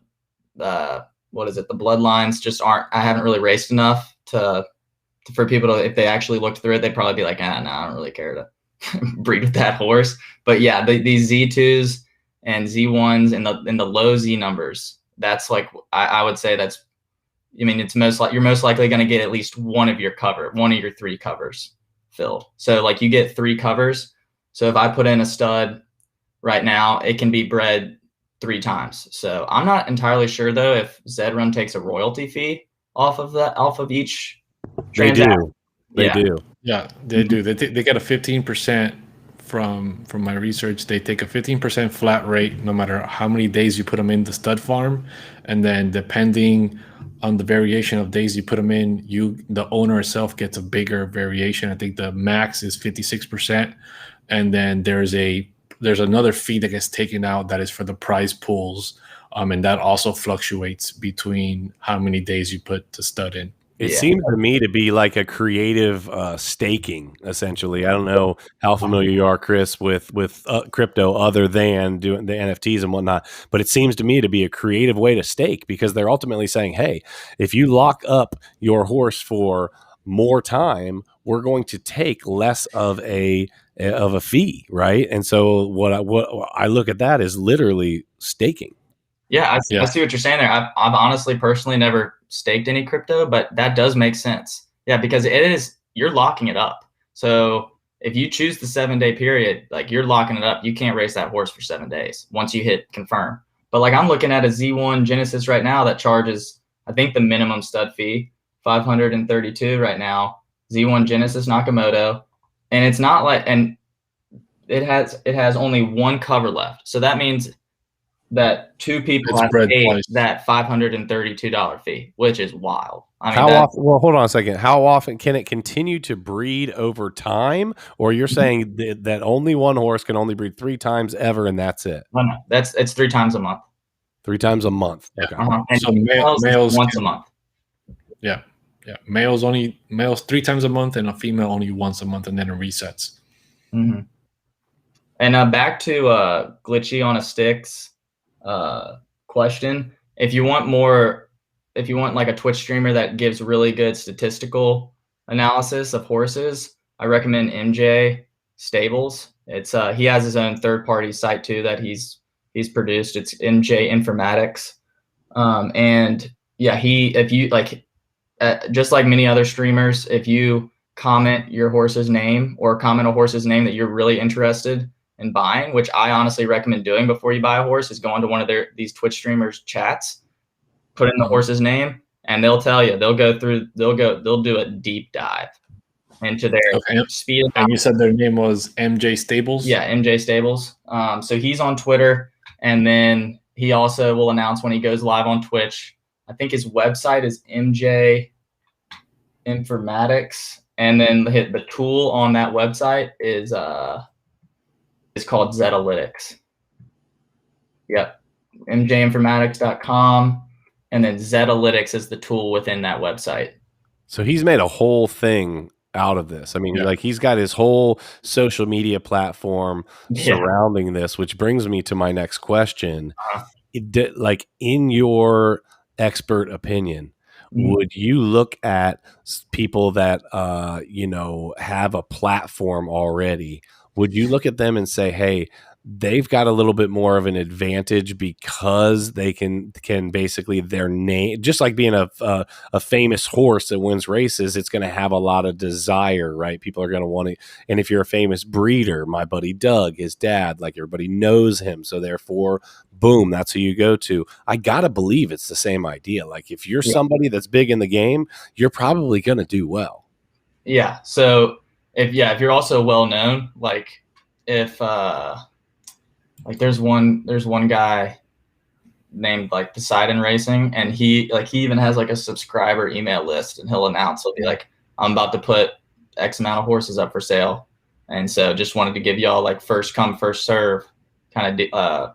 what is it? The bloodlines just aren't. I haven't really raced enough for people to, if they actually looked through it, they'd probably be like, no, I don't really care to breed with that horse. But yeah, these Z2s and Z1s and the low Z numbers, that's like, I would say that's. I mean, you're most likely going to get at least one of your 3 covers filled. So like you get 3 covers. So if I put in a stud right now, it can be bred 3 times. So I'm not entirely sure though if Zed Run takes a royalty fee off of each They do. They do. Yeah, they do. They get a 15% from my research. They take a 15% flat rate no matter how many days you put them in the stud farm, and then depending on the variation of days you put them in, the owner itself gets a bigger variation. I think the max is 56%, and then there's another fee that gets taken out that is for the prize pools, and that also fluctuates between how many days you put the stud in. It seems to me to be like a creative staking, essentially. I don't know how familiar you are, Chris, with crypto other than doing the NFTs and whatnot, but it seems to me to be a creative way to stake, because they're ultimately saying, hey, if you lock up your horse for more time, we're going to take less of a fee, right? And so what I look at that is literally staking. Yeah, I see what you're saying there. I've honestly personally never staked any crypto, but that does make sense. Yeah, because you're locking it up. So if you choose the 7-day period, like you're locking it up. You can't race that horse for 7 days once you hit confirm. But like I'm looking at a Z1 Genesis right now that charges, I think the minimum stud fee, $532 right now. Z1 Genesis Nakamoto. And it's not like, and it has only one cover left. So that means that two people have paid that $532 fee, which is wild. I mean, often? Well, hold on a second. How often can it continue to breed over time? Or you're saying that only one horse can only breed 3 times ever, and that's it? No, it's 3 times a month. 3 times a month. Yeah. Okay. And so males once a month. Yeah. Yeah. Males 3 times a month, and a female only once a month, and then it resets. Mm-hmm. And back to Glitchy on a Sticks question. If you want like a Twitch streamer that gives really good statistical analysis of horses, I recommend MJ Stables. It's he has his own third-party site too that he's produced. It's MJ Informatics. And yeah, if you like, just like many other streamers, if you comment your horse's name or comment a horse's name that you're really interested in buying, which I honestly recommend doing before you buy a horse, is going to one of these Twitch streamers chats, put in the horse's name, and they'll tell you, they'll do a deep dive into their speed. And you said their name was MJ Stables? Yeah, MJ Stables. So he's on Twitter, and then he also will announce when he goes live on Twitch. I think his website is MJ Informatics, and then the tool on that website is called Zetalytics. Yep, mjinformatics.com, and then Zetalytics is the tool within that website. So he's made a whole thing out of this. I mean, like he's got his whole social media platform surrounding this, which brings me to my next question. Like, in your expert opinion, would you look at people that have a platform already? Would you look at them and say, hey, they've got a little bit more of an advantage because they can basically their name, just like being a famous horse that wins races, it's going to have a lot of desire, right? People are going to want to, and if you're a famous breeder, my buddy Doug, his dad, like everybody knows him. So therefore, boom, that's who you go to. I got to believe it's the same idea. Like if you're somebody that's big in the game, you're probably going to do well. Yeah. So if you're also well known, like if like there's one guy named like Poseidon Racing, and he even has like a subscriber email list, and he'll be like, I'm about to put X amount of horses up for sale. And so just wanted to give y'all like first come, first serve kind of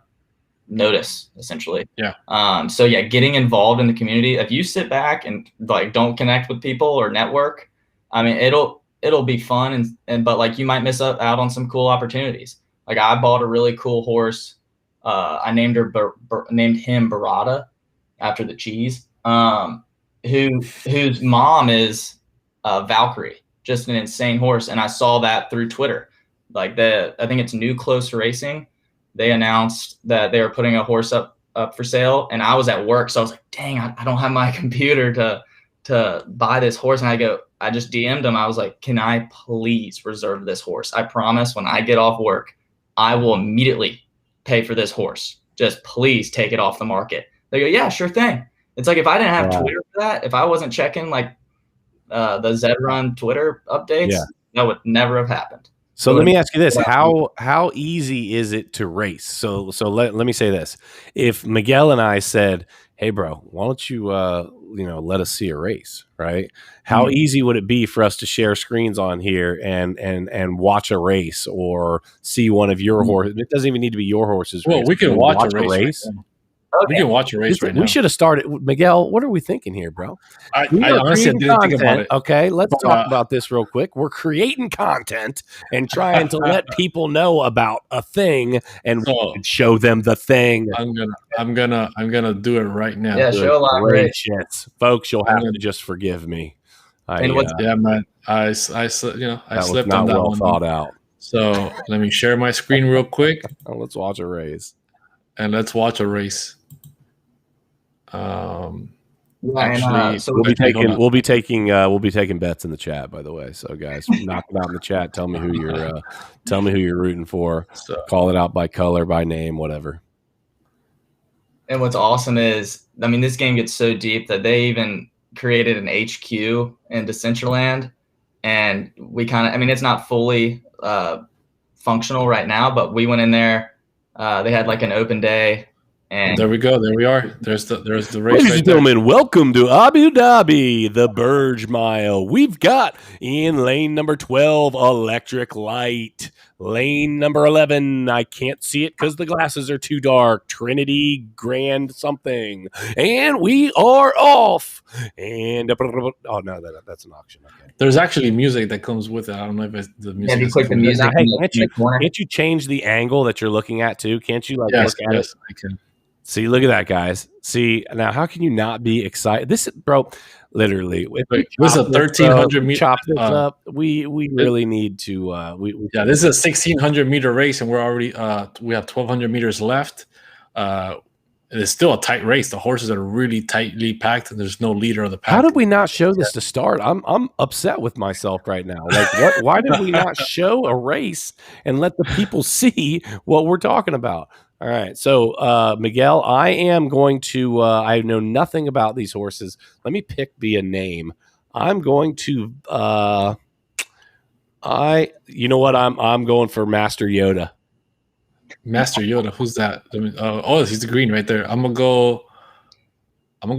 notice, essentially. Yeah. So yeah, getting involved in the community. If you sit back and like don't connect with people or network, I mean, it'll be fun, but like you might miss out on some cool opportunities. Like I bought a really cool horse. I named him Barada after the cheese. Whose mom is Valkyrie, just an insane horse. And I saw that through Twitter. Like I think it's New Close Racing. They announced that they were putting a horse up for sale, and I was at work, so I was like, dang, I don't have my computer to buy this horse. And I just DM'd him. I was like, can I please reserve this horse? I promise when I get off work, I will immediately pay for this horse. Just please take it off the market. They go, yeah, sure thing. It's like if I didn't have Twitter for that, if I wasn't checking like the Zed Run Twitter updates, that would never have happened. So let me ask you this: how easy is it to race? So let me say this: if Miguel and I said, "Hey, bro, why don't you let us see a race?" Right? How easy would it be for us to share screens on here and watch a race or see one of your horses? It doesn't even need to be your horses. Well, we can watch a race. Okay. We can watch a race right now. We should have started. Miguel, what are we thinking here, bro? I honestly didn't think about it. Okay, let's talk about this real quick. We're creating content and trying to let people know about a thing and show them the thing. I'm gonna do it right now. Yeah, show a live race. Folks, you'll have to just forgive me. Yeah, man. I slipped on that one. Thought out. So let me share my screen real quick. Let's watch a race. And let's watch a race. Actually, we'll be taking bets in the chat. By the way, so guys, knock it out in the chat. Tell me who you're rooting for. Call it out by color, by name, whatever. And what's awesome is, I mean, this game gets so deep that they even created an HQ in Decentraland, and we kind of, I mean, it's not fully functional right now, but we went in there. They had like an open day. And there we go. There we are. There's the race. Ladies and gentlemen, welcome to Abu Dhabi, the Burj Mile. We've got in lane number 12, Electric Light. Lane number 11, I can't see it because the glasses are too dark. Trinity Grand something. And we are off. And oh no, that's an auction. Okay. There's actually music that comes with it. I don't know if it's the music. Yeah, you click the music. Can't you change the angle that you're looking at too? Can't you look at it? Yes, I can. See, look at that, guys. See, now how can you not be excited? This, bro, literally. This is a 1,300 meter. Chop this up. We really need to. This is a 1,600 meter race, and we're already we have 1,200 meters left. It's still a tight race. The horses are really tightly packed, and there's no leader of the pack. How did we not show this to start? I'm upset with myself right now. Like, why did we not show a race and let the people see what we're talking about? All right, so Miguel, I am going to. I know nothing about these horses. Let me pick via name. I'm going to. You know what? I'm going for Master Yoda. Master Yoda, who's that? He's the green right there. I'm gonna go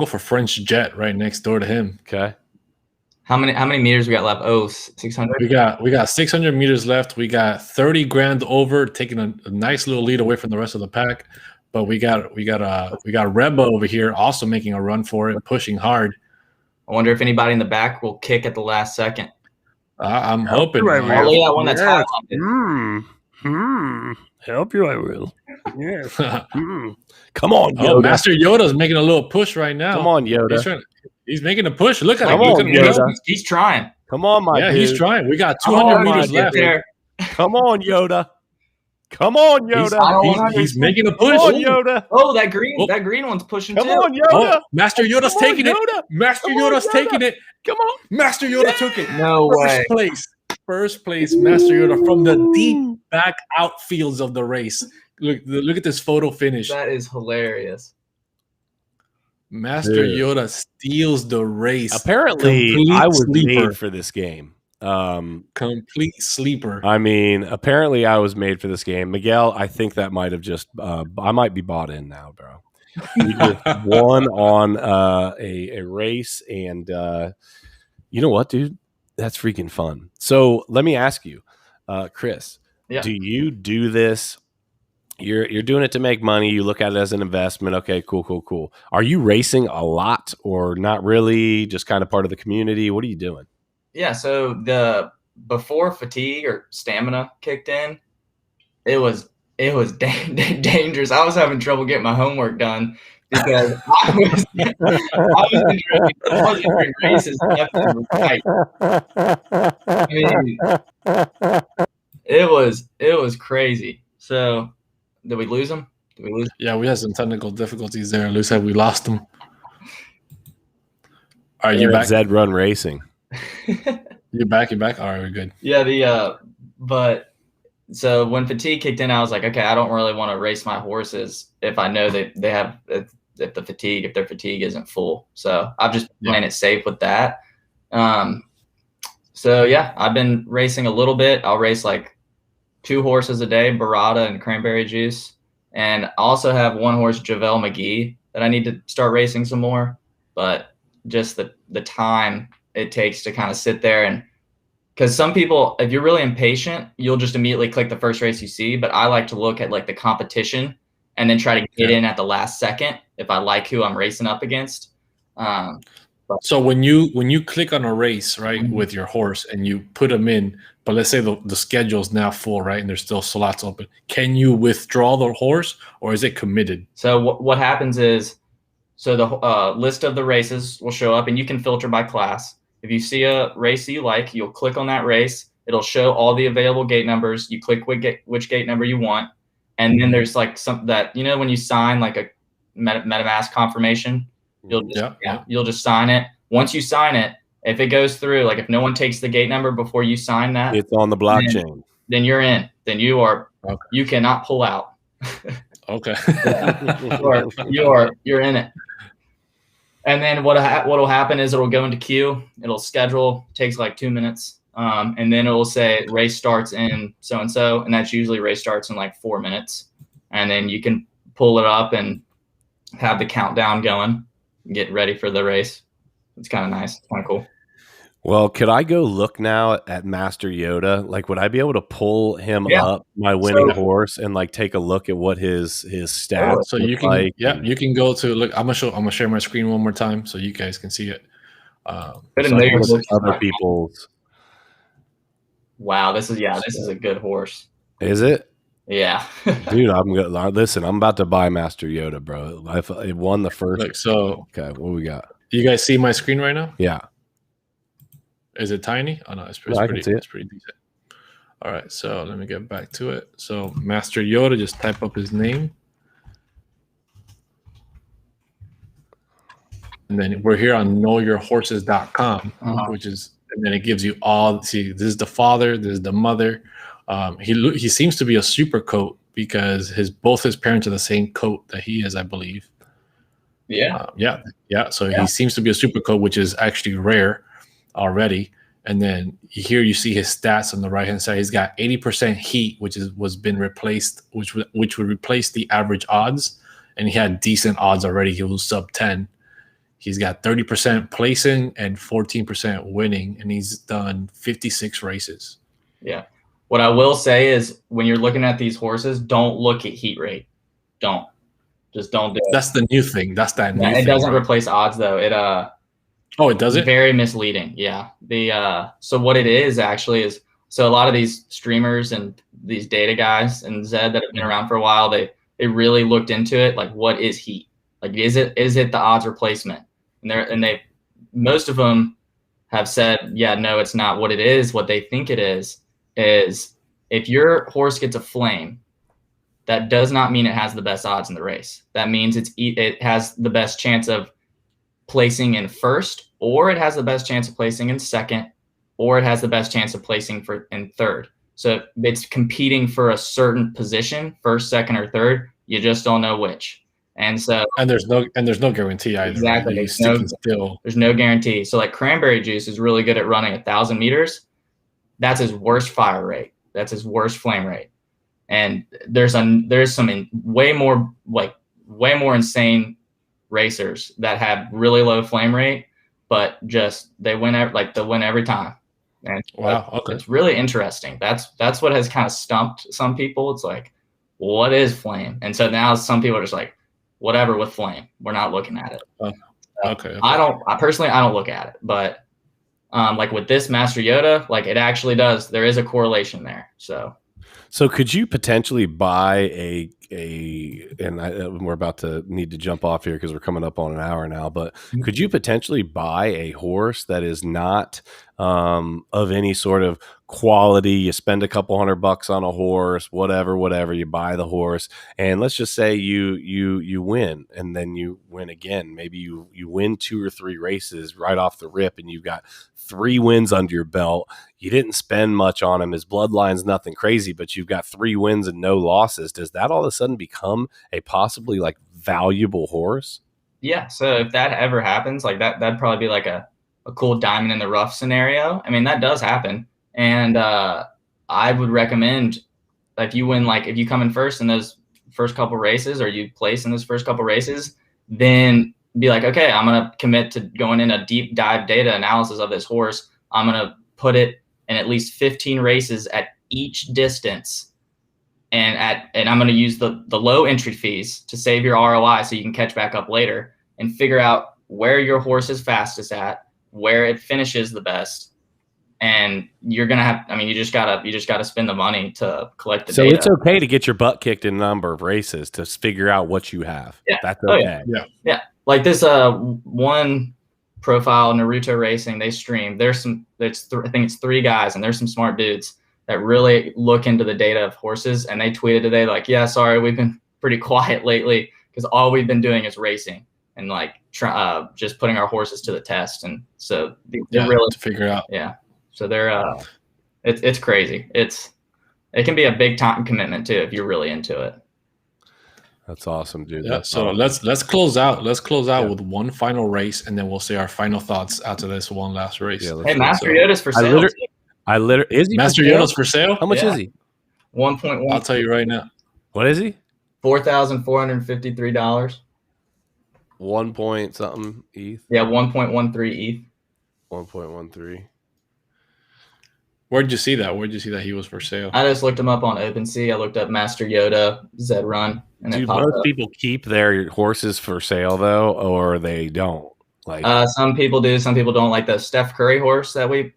for French Jet right next door to him. Okay. How many meters we got left? 600. We got 600 meters left. We got 30 grand over, taking a nice little lead away from the rest of the pack. But we got Reba over here also making a run for it, pushing hard. I wonder if anybody in the back will kick at the last second. I'm hoping. Right, that one that's highlighted. Help you, I will. Yes. Come on, Yoda. Master Yoda's making a little push right now. Come on, Yoda. He's making a push. Look at him. Yoda. He's trying. Come on, my dude. He's trying. We got 200 meters left. There. Come on, Yoda. Come on, Yoda. He's making a push. Come on, Yoda. Oh, that green one's pushing Come on, Yoda. Master Yoda's taking it. Master Yoda's taking it. Come on. Master Yoda took it. No way. First place, Master Yoda from the deep back outfields of the race. Look at this photo finish. That is hilarious. Master Yoda steals the race. Apparently, I was made for this game. Complete sleeper. I mean, apparently I was made for this game. Miguel, I think that might have just I might be bought in now, bro. We just won on a race, and you know what, dude? That's freaking fun. So let me ask you, Chris, do you do this? You're doing it to make money. You look at it as an investment. Okay, cool. Are you racing a lot or not really? Just kind of part of the community? What are you doing? Yeah, so before fatigue or stamina kicked in, it was dangerous. I was having trouble getting my homework done because I was entering races left and right. I mean, it was crazy. So did we lose them? Yeah, we had some technical difficulties there. Looks like we lost them. All right, you back? Zed Run Racing. You're back. All right, we're good. Yeah, but so when fatigue kicked in, I was like, okay, I don't really want to race my horses if I know they have if their fatigue isn't full. So I'm just playing it safe with that. So yeah, I've been racing a little bit. I'll race like 2 horses a day, burrata and cranberry juice. And I also have 1 horse, Javel McGee, that I need to start racing some more. But just the time it takes to kind of sit there, and because some people, if you're really impatient, you'll just immediately click the first race you see. But I like to look at like the competition and then try to get in at the last second if I like who I'm racing up against. So when you click on a race, right, with your horse and you put them in, but let's say the schedule's now full, right, and there's still slots open, can you withdraw the horse, or is it committed? So what happens is, so the list of the races will show up, and you can filter by class. If you see a race you like, you'll click on that race. It'll show all the available gate numbers. You click which gate number you want, and then there's like some that, you know, when you sign like a MetaMask confirmation, you'll just sign it. Once you sign it, if it goes through, like if no one takes the gate number before you sign that, it's on the blockchain. Then you're in. Then you are. Okay. You cannot pull out. Okay. you're in it. And then what'll happen is it'll go into queue. It'll schedule. Takes like 2 minutes. And then it will say race starts in so and so, and that's usually race starts in like 4 minutes. And then you can pull it up and have the countdown going. Get ready for the race. It's kind of nice. It's kind of cool. Well, could I go look now at Master Yoda? Like, would I be able to pull him up, my winning horse, and like take a look at what his stats? So you can, like, you can go to look. I'm gonna share my screen one more time so you guys can see it. So other people's. Wow, this is a good horse. Is it? Yeah, dude. I'm gonna listen. I'm about to buy Master Yoda, bro. It won the first. Look, so okay, what we got? You guys see my screen right now? Yeah. Is it tiny? Oh no, it's pretty decent. All right, so let me get back to it. So Master Yoda, just type up his name. And then we're here on knowyourhorses.com, which is, and then it gives you all, see, this is the father, this is the mother. He seems to be a super coat because both his parents are the same coat that he is, I believe. Yeah. So he seems to be a super coat, which is actually rare already. And then here you see his stats on the right hand side. He's got 80% heat, which was been replaced, which would replace the average odds. And he had decent odds already. He was sub 10. He's got 30% placing and 14% winning, and he's done 56 races. Yeah. What I will say is, when you're looking at these horses, don't look at heat rate. Just don't do it. That's the new thing. That's that new thing. It doesn't replace odds though. It it does it? Very misleading. Yeah. So what it is actually is, so a lot of these streamers and these data guys and Zed that have been around for a while, they really looked into it. Like, what is heat? Like, is it the odds replacement? And most of them have said, yeah, no, it's not. What it is, what they think it is if your horse gets a flame, that does not mean it has the best odds in the race. That means it has the best chance of placing in first, or it has the best chance of placing in second, or it has the best chance of placing in third. So it's competing for a certain position, first, second, or third. You just don't know which. And there's no guarantee either. Exactly. Right? There's no guarantee. So like cranberry juice is really good at running 1,000 meters. That's his worst fire rate. That's his worst flame rate. And there's some way more insane racers that have really low flame rate, but just they win every time. And wow, okay. It's really interesting. That's what has kind of stumped some people. It's like, what is flame? And so now some people are just like, whatever with flame, we're not looking at it. Okay. I personally don't look at it, but like with this Master Yoda, like it actually does. There is a correlation there. So could you potentially buy we're about to need to jump off here because we're coming up on an hour now, but could you potentially buy a horse that is not of any sort of quality? You spend a couple $100 on a horse, whatever, you buy the horse, and let's just say you win, and then you win again. Maybe you win 2 or 3 races right off the rip, and you've got 3 wins under your belt. You didn't spend much on him. His bloodline's nothing crazy, but you've got 3 wins and no losses. Does that all of a sudden become a possibly like valuable horse? Yeah. So if that ever happens, like that'd probably be like a a cool diamond in the rough scenario. I mean, that does happen. And I would recommend if you win, like if you come in first in those first couple races, or you place in those first couple races, then be like, okay, I'm going to commit to going in a deep dive data analysis of this horse. I'm going to put it in at least 15 races at each distance. And I'm going to use the low entry fees to save your ROI so you can catch back up later and figure out where your horse is fastest at, where it finishes the best. And you're going to have, I mean, you just gotta spend the money to collect the data. So it's okay to get your butt kicked in a number of races to figure out what you have. Yeah. That's okay. Yeah. Like this one profile, Naruto Racing, they stream. I think it's 3 guys, and there's some smart dudes that really look into the data of horses. And they tweeted today like, yeah, sorry, we've been pretty quiet lately because all we've been doing is racing and like just putting our horses to the test. And so they're really to figure out. Yeah. So they're it's crazy. It can be a big time commitment too if you're really into it. That's awesome, dude. Yeah. So let's close out. Let's close out with one final race, and then we'll say our final thoughts after this one last race. Yeah, hey, Master Yoda's for sale. Is he Master Yoda's for sale? How much is he? 1.1. I'll tell you right now. What is he? $4,453. 1 point something ETH. Yeah, 1.13 ETH. 1.13. Where'd you see that? Where'd you see that he was for sale? I just looked him up on OpenSea. I looked up Master Yoda ZED Run, and do most people keep their horses for sale though, or they don't? Like some people do, some people don't. Like the Steph Curry horse that we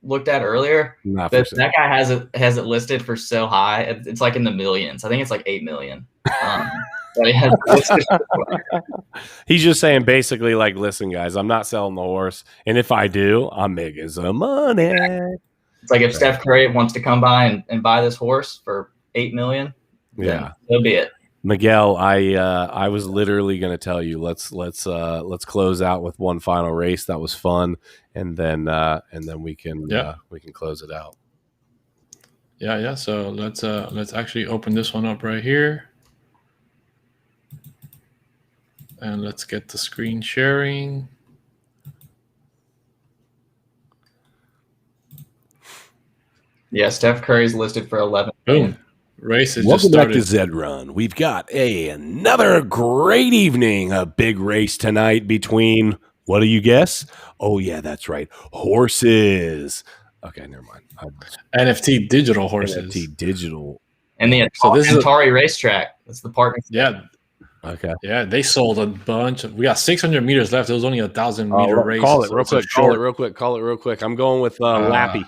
looked at earlier. That guy has it listed for so high. It's like in the millions. I think it's like 8 million. He's just saying basically like, listen, guys, I'm not selling the horse, and if I do, I'm making some money. It's like if Steph Curry wants to come by and buy this horse for 8 million, yeah, that'll be it. Miguel, I was literally going to tell you let's close out with one final race. That was fun, and then we can close it out. Yeah. So let's actually open this one up right here. And let's get the screen sharing. Yeah, Steph Curry's listed for 11. Boom. Race is Welcome just started. Back to Zed Run. We've got another great evening. A big race tonight between, what do you guess? Oh, yeah, that's right. Horses. Okay, never mind. NFT digital horses. NFT digital. And the Atari racetrack. That's the partner. Yeah. Okay. Yeah, they sold a bunch. We got 600 meters left. It was only a 1,000-meter race. Call it real quick. I'm going with Lappy.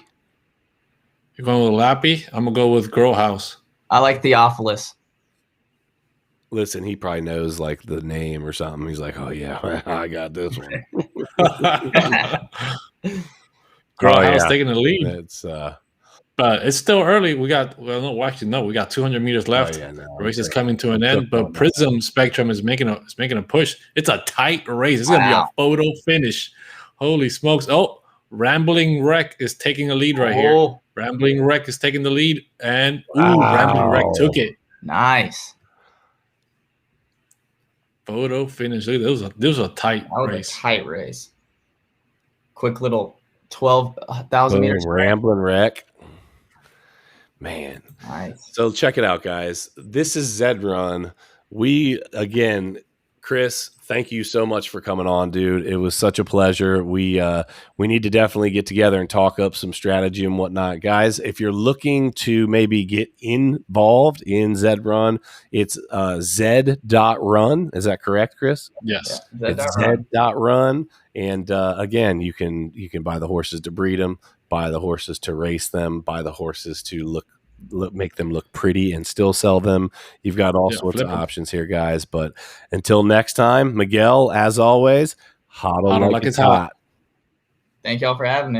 You're going with Lappy? I'm going to go with Grow House. I like Theophilus. Listen, he probably knows like the name or something. He's like, oh, yeah, I got this one. Grow House taking the lead. It's but it's still early. We got we got 200 meters left. The race is coming to an end, but Prism Spectrum is making a push. It's a tight race. It's gonna be a photo finish. Holy smokes! Oh, Rambling Wreck is taking a lead right here. Rambling Wreck is taking the lead, and Rambling Wreck took it. Nice. Photo finish. Look, this was a tight race. A tight race. Quick little 12,000 meters. Rambling Wreck. Man. Nice. So check it out, guys. This is Zed Run. Chris, thank you so much for coming on, dude. It was such a pleasure. We need to definitely get together and talk up some strategy and whatnot. Guys, if you're looking to maybe get involved in Zed Run, it's zed.run. Is that correct, Chris? Yes. Yeah, it's zed.run. And again, you can buy the horses to breed them, buy the horses to race them, buy the horses to make them look pretty and still sell them. You've got all sorts of options here, guys. But until next time, Miguel, as always, hodl like it's hot. Thank y'all for having me.